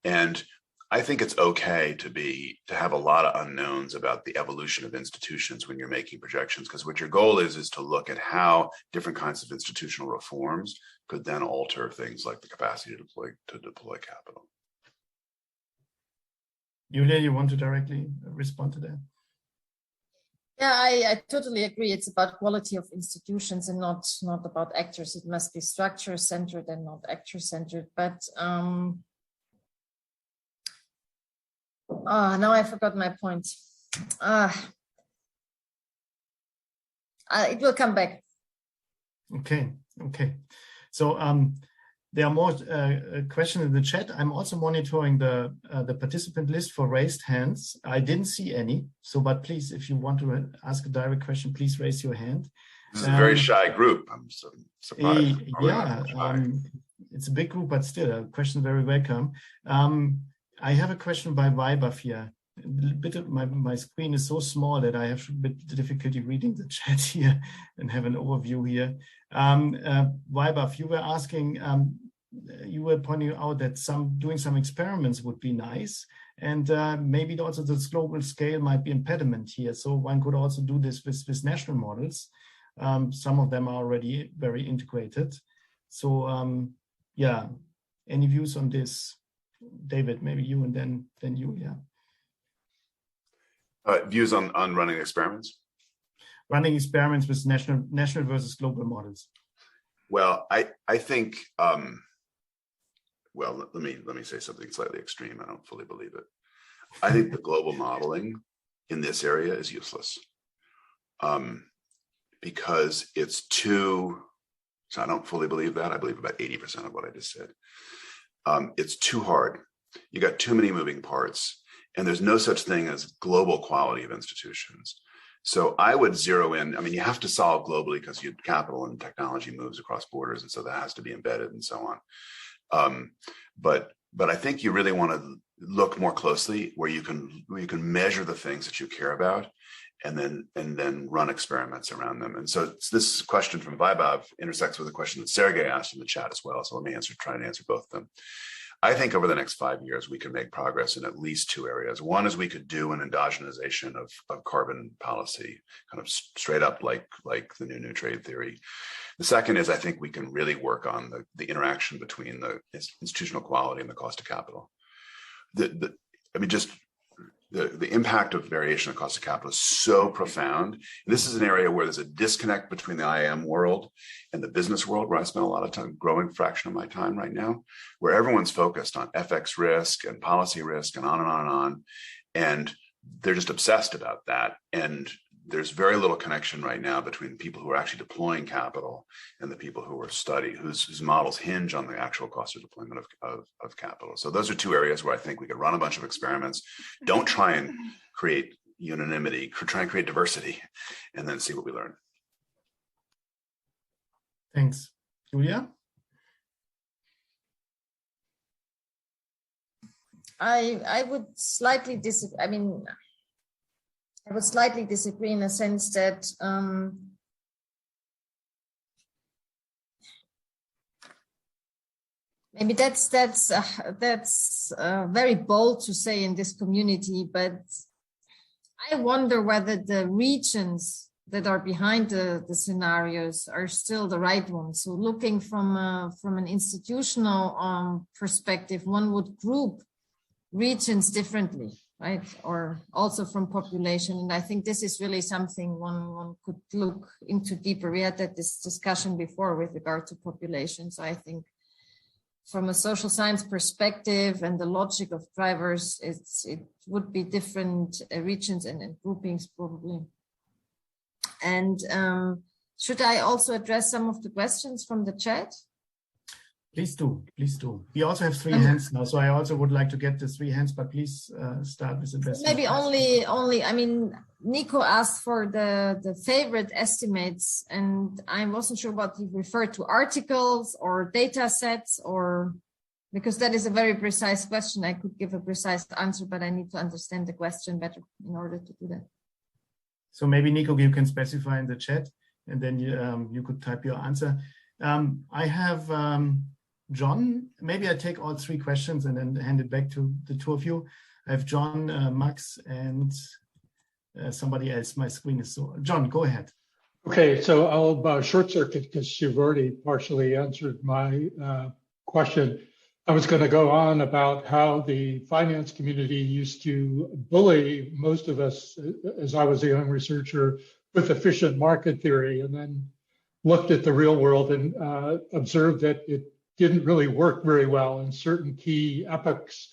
And I think it's okay to have a lot of unknowns about the evolution of institutions when you're making projections, because what your goal is to look at how different kinds of institutional reforms could then alter things like the capacity to deploy capital. Julia, you want to directly respond to that? Yeah, I totally agree. It's about quality of institutions and not about actors. It must be structure-centered and not actor-centered. But now I forgot my point. It will come back. Okay. So there are more questions in the chat. I'm also monitoring the participant list for raised hands. I didn't see any. So, but please, if you want to ask a direct question, please raise your hand. This is a very shy group. I'm so surprised. It's a big group, but still, a question very welcome. I have a question by Weibaf here. A bit of my screen is so small that I have a bit difficulty reading the chat here and have an overview here. Weibaf, you were asking, you were pointing out that doing some experiments would be nice, and maybe also the global scale might be impediment here. So one could also do this with national models. Some of them are already very integrated. So yeah, any views on this? David, maybe you and then you, yeah. Views on running experiments? Running experiments with national versus global models. Well, I think, well, let me say something slightly extreme. I don't fully believe it. I think the global modeling in this area is useless because it's too, so I don't fully believe that. I believe about 80% of what I just said. It's too hard. You got too many moving parts, and there's no such thing as global quality of institutions. So I would zero in. I mean, you have to solve globally because capital and technology moves across borders, and so that has to be embedded and so on. But I think you really want to look more closely where you can measure the things that you care about, and then run experiments around them. And so this question from Vaibhav intersects with a question that Sergey asked in the chat as well. So let me try and answer both of them. I think over the next 5 years, we can make progress in at least two areas. One is we could do an endogenization of carbon policy, kind of straight up like the new trade theory. The second is I think we can really work on the interaction between the institutional quality and the cost of capital. I mean, just the impact of variation of cost of capital is so profound. And this is an area where there's a disconnect between the IAM world and the business world, where I spend a lot of time, growing fraction of my time right now, where everyone's focused on FX risk and policy risk and on and on and on. And they're just obsessed about that. And there's very little connection right now between people who are actually deploying capital and the people who are studying, whose models hinge on the actual cost of deployment of capital. So those are two areas where I think we could run a bunch of experiments. Don't try and create unanimity, try and create diversity, and then see what we learn. Thanks. Julia? I would slightly disagree. I would slightly disagree in a sense that maybe that's very bold to say in this community, but I wonder whether the regions that are behind the scenarios are still the right ones. So looking from an institutional perspective, one would group regions differently, right? Or also from population. And I think this is really something one could look into deeper. We had that this discussion before with regard to population. So I think from a social science perspective and the logic of drivers, it would be different regions and groupings probably. And should I also address some of the questions from the chat? Please do, please do. We also have 3 hands now, so I also would like to get the 3 hands, but please start with the best. Maybe only, I mean, Nico asked for the favorite estimates, and I wasn't sure what he referred to, articles or data sets, or because that is a very precise question. I could give a precise answer, but I need to understand the question better in order to do that. So maybe Nico, you can specify in the chat, and then you could type your answer. I have John. Maybe I take all 3 questions and then hand it back to the 2 of you. I have John, Max, and somebody else. My screen is so. John, go ahead. Okay, so I'll short circuit because you've already partially answered my question. I was going to go on about how the finance community used to bully most of us as I was a young researcher with efficient market theory, and then looked at the real world and observed that it didn't really work very well in certain key epochs.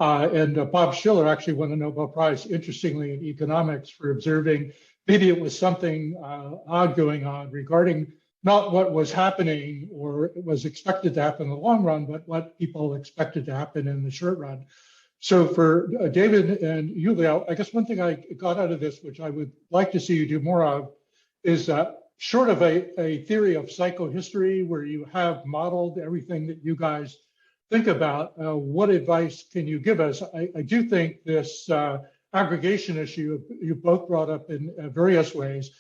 And Bob Shiller actually won a Nobel Prize, interestingly, in economics for observing maybe it was something odd going on regarding not what was happening or was expected to happen in the long run, but what people expected to happen in the short run. So for David and Julia, I guess one thing I got out of this, which I would like to see you do more of, is short of a theory of psychohistory where you have modeled everything that you guys think about, what advice can you give us? I do think this aggregation issue you both brought up in various ways.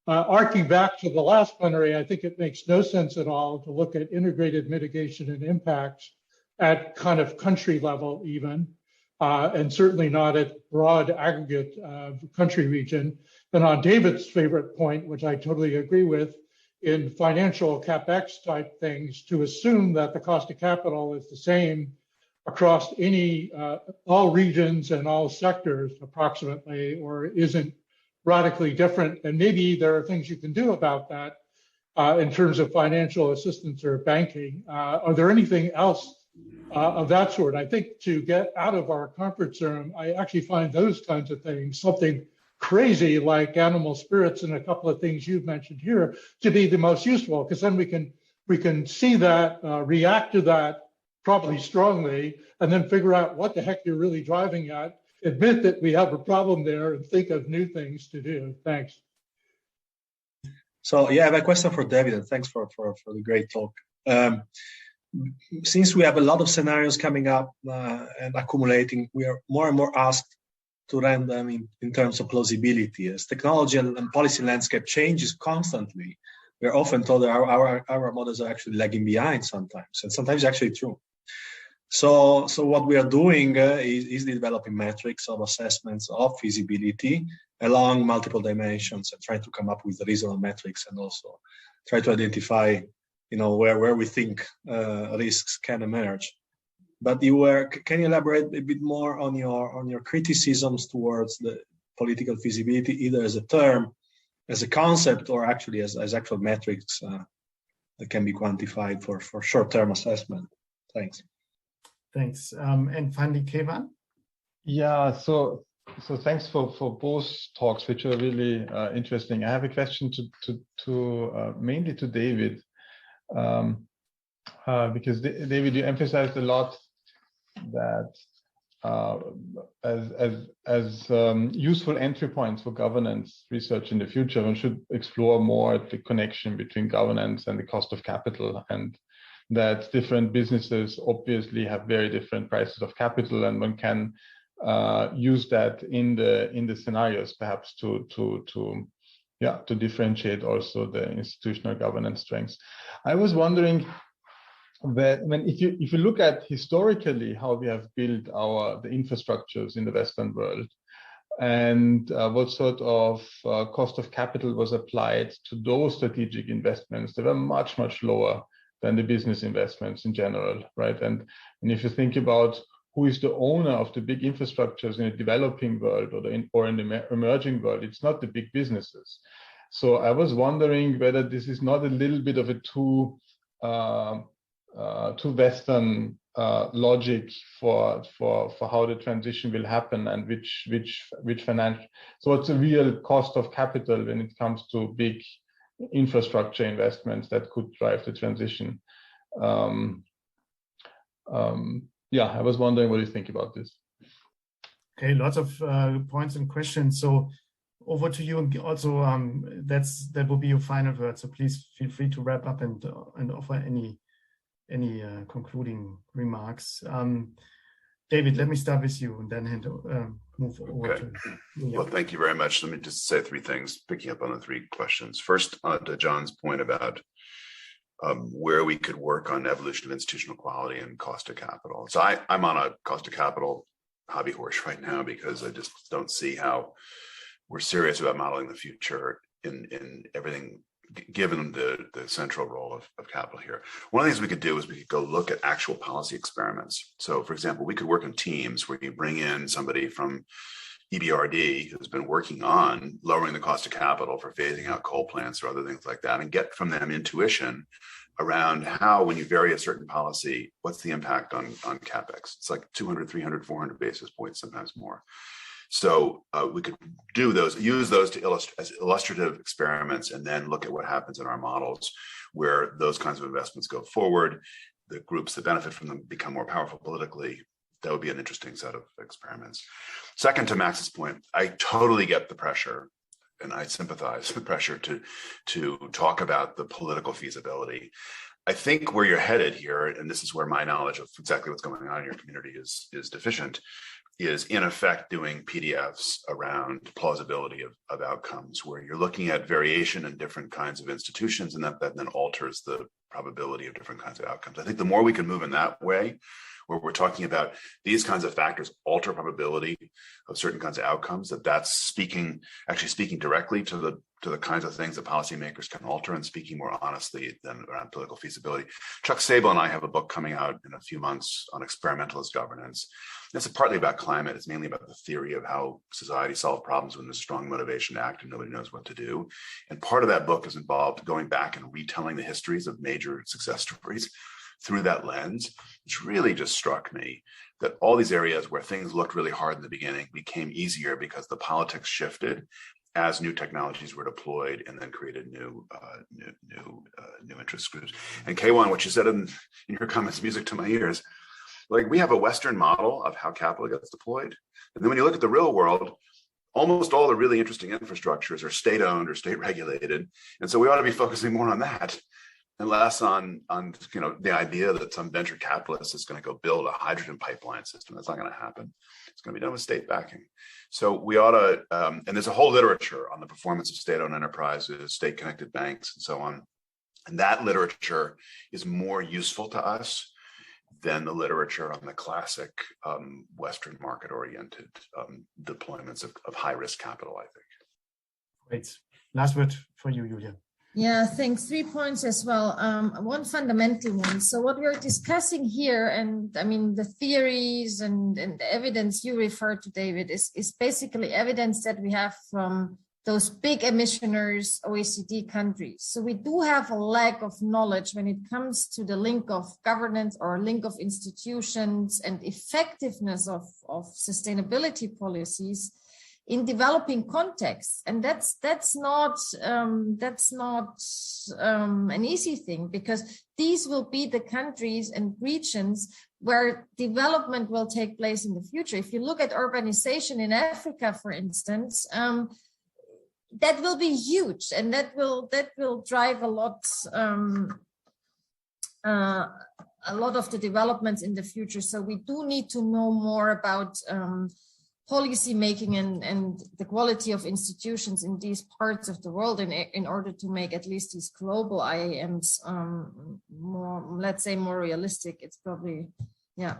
Arcing back to the last plenary, I think it makes no sense at all to look at integrated mitigation and impacts at kind of country level even, and certainly not at broad aggregate country region. And on David's favorite point, which I totally agree with, in financial CapEx type things, to assume that the cost of capital is the same across any, all regions and all sectors approximately, or isn't radically different. And maybe there are things you can do about that in terms of financial assistance or banking. Are there anything else of that sort? I think to get out of our comfort zone, I actually find those kinds of things, something crazy like animal spirits and a couple of things you've mentioned here, to be the most useful, because then we can see that, react to that probably strongly, and then figure out what the heck you're really driving at, admit that we have a problem there, and think of new things to do. Thanks. So yeah, I have a question for David, and thanks for the great talk. Since we have a lot of scenarios coming up and accumulating, we are more and more asked to rank them in terms of plausibility. As technology and policy landscape changes constantly, we are often told that our models are actually lagging behind sometimes, and sometimes it's actually true. So what we are doing is developing metrics of assessments of feasibility along multiple dimensions and trying to come up with reasonable metrics, and also try to identify, where we think risks can emerge. But can you elaborate a bit more on your criticisms towards the political feasibility, either as a term, as a concept, or actually as actual metrics that can be quantified for short-term assessment? Thanks. Thanks. And finally, Kevan? Yeah, so thanks for both talks, which are really interesting. I have a question to mainly to David, because David, you emphasized a lot that as useful entry points for governance research in the future, one should explore more the connection between governance and the cost of capital, and that different businesses obviously have very different prices of capital, and one can use that in the scenarios, perhaps to differentiate also the institutional governance strengths. I was wondering that if you look at historically how we have built the infrastructures in the Western world, and what sort of cost of capital was applied to those strategic investments, they were much lower than the business investments in general, right? And if you think about who is the owner of the big infrastructures in a developing world or in the emerging world, it's not the big businesses. So I was wondering whether this is not a little bit of a too Western logic for how the transition will happen, and which financial. So what's the real cost of capital when it comes to big infrastructure investments that could drive the transition? Yeah, I was wondering what you think about this. Okay, lots of points and questions. So over to you. Also, that will be your final word. So please feel free to wrap up and offer any concluding remarks. David, let me start with you and then move over to you. Well, thank you very much. Let me just say three things, picking up on the three questions. First, to John's point about where we could work on evolution of institutional quality and cost of capital. So I'm on a cost of capital hobby horse right now, because I just don't see how we're serious about modeling the future in everything, given the central role of capital here. One of the things we could do is we could go look at actual policy experiments. So for example, we could work in teams where you bring in somebody from EBRD who's been working on lowering the cost of capital for phasing out coal plants or other things like that, and get from them intuition around how, when you vary a certain policy, what's the impact on CapEx? It's like 200, 300, 400 basis points, sometimes more. So we could use those to as illustrative experiments, and then look at what happens in our models where those kinds of investments go forward. The groups that benefit from them become more powerful politically. That would be an interesting set of experiments. Second, to Max's point, I totally get the pressure, and I sympathize with the pressure to talk about the political feasibility. I think where you're headed here, and this is where my knowledge of exactly what's going on in your community is deficient, is in effect doing PDFs around plausibility of outcomes, where you're looking at variation in different kinds of institutions, and that then alters the probability of different kinds of outcomes. I think the more we can move in that way, where we're talking about these kinds of factors alter probability of certain kinds of outcomes, that's actually speaking directly to the kinds of things that policymakers can alter, and speaking more honestly than around political feasibility. Chuck Sable and I have a book coming out in a few months on experimentalist governance. It's partly about climate. It's mainly about the theory of how society solves problems when there's strong motivation to act and nobody knows what to do. And part of that book is involved going back and retelling the histories of major success stories through that lens, which really just struck me that all these areas where things looked really hard in the beginning became easier because the politics shifted as new technologies were deployed, and then created new interest groups. And K1, what you said in your comments, music to my ears, like, we have a Western model of how capital gets deployed. And then when you look at the real world, almost all the really interesting infrastructures are state-owned or state-regulated. And so we ought to be focusing more on that, and less on the idea that some venture capitalist is going to go build a hydrogen pipeline system. That's not going to happen. It's going to be done with state backing. So we ought to, and there's a whole literature on the performance of state-owned enterprises, state-connected banks, and so on. And that literature is more useful to us than the literature on the classic Western market-oriented deployments of high-risk capital, I think. Great. Last word for you, Julia. Yeah, thanks. 3 points as well. One fundamental one. So what we're discussing here, and I mean the theories and the evidence you refer to, David, is basically evidence that we have from those big emissioners, OECD countries. So we do have a lack of knowledge when it comes to the link of governance or link of institutions and effectiveness of sustainability policies in developing contexts. And that's not an easy thing, because these will be the countries and regions where development will take place in the future. If you look at urbanization in Africa, for instance, that will be huge, and that will drive a lot of the developments in the future. So we do need to know more about policy making and the quality of institutions in these parts of the world in order to make at least these global IAMs more, let's say, more realistic. It's probably, yeah.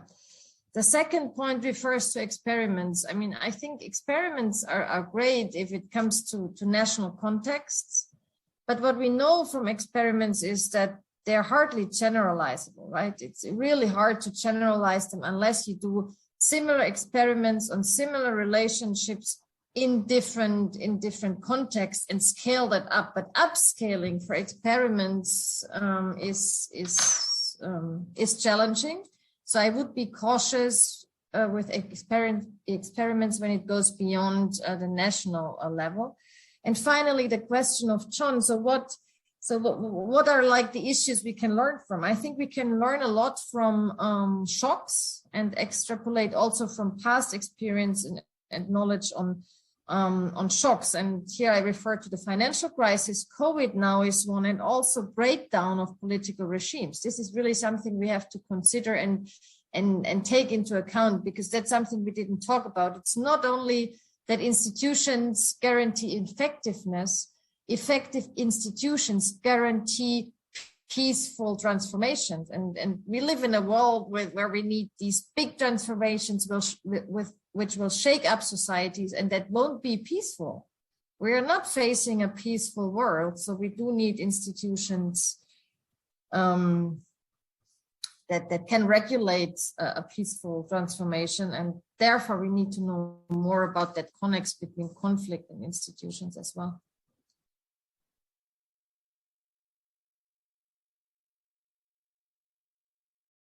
The second point refers to experiments. I mean, I think experiments are great if it comes to national contexts, but what we know from experiments is that they're hardly generalizable, right? It's really hard to generalize them unless you do similar experiments on similar relationships in different contexts and scale that up. But upscaling for experiments is challenging. So I would be cautious with experiments when it goes beyond the national level. And finally, the question of John. So what are like the issues we can learn from? I think we can learn a lot from shocks and extrapolate also from past experience and knowledge on shocks. And here I refer to the financial crisis. COVID now is one, and also breakdown of political regimes. This is really something we have to consider and take into account, because that's something we didn't talk about. It's not only that institutions guarantee effectiveness, effective institutions guarantee peaceful transformations. And we live in a world where we need these big transformations which will shake up societies, and that won't be peaceful. We are not facing a peaceful world, so we do need institutions that can regulate a peaceful transformation, and therefore we need to know more about that connection between conflict and institutions as well.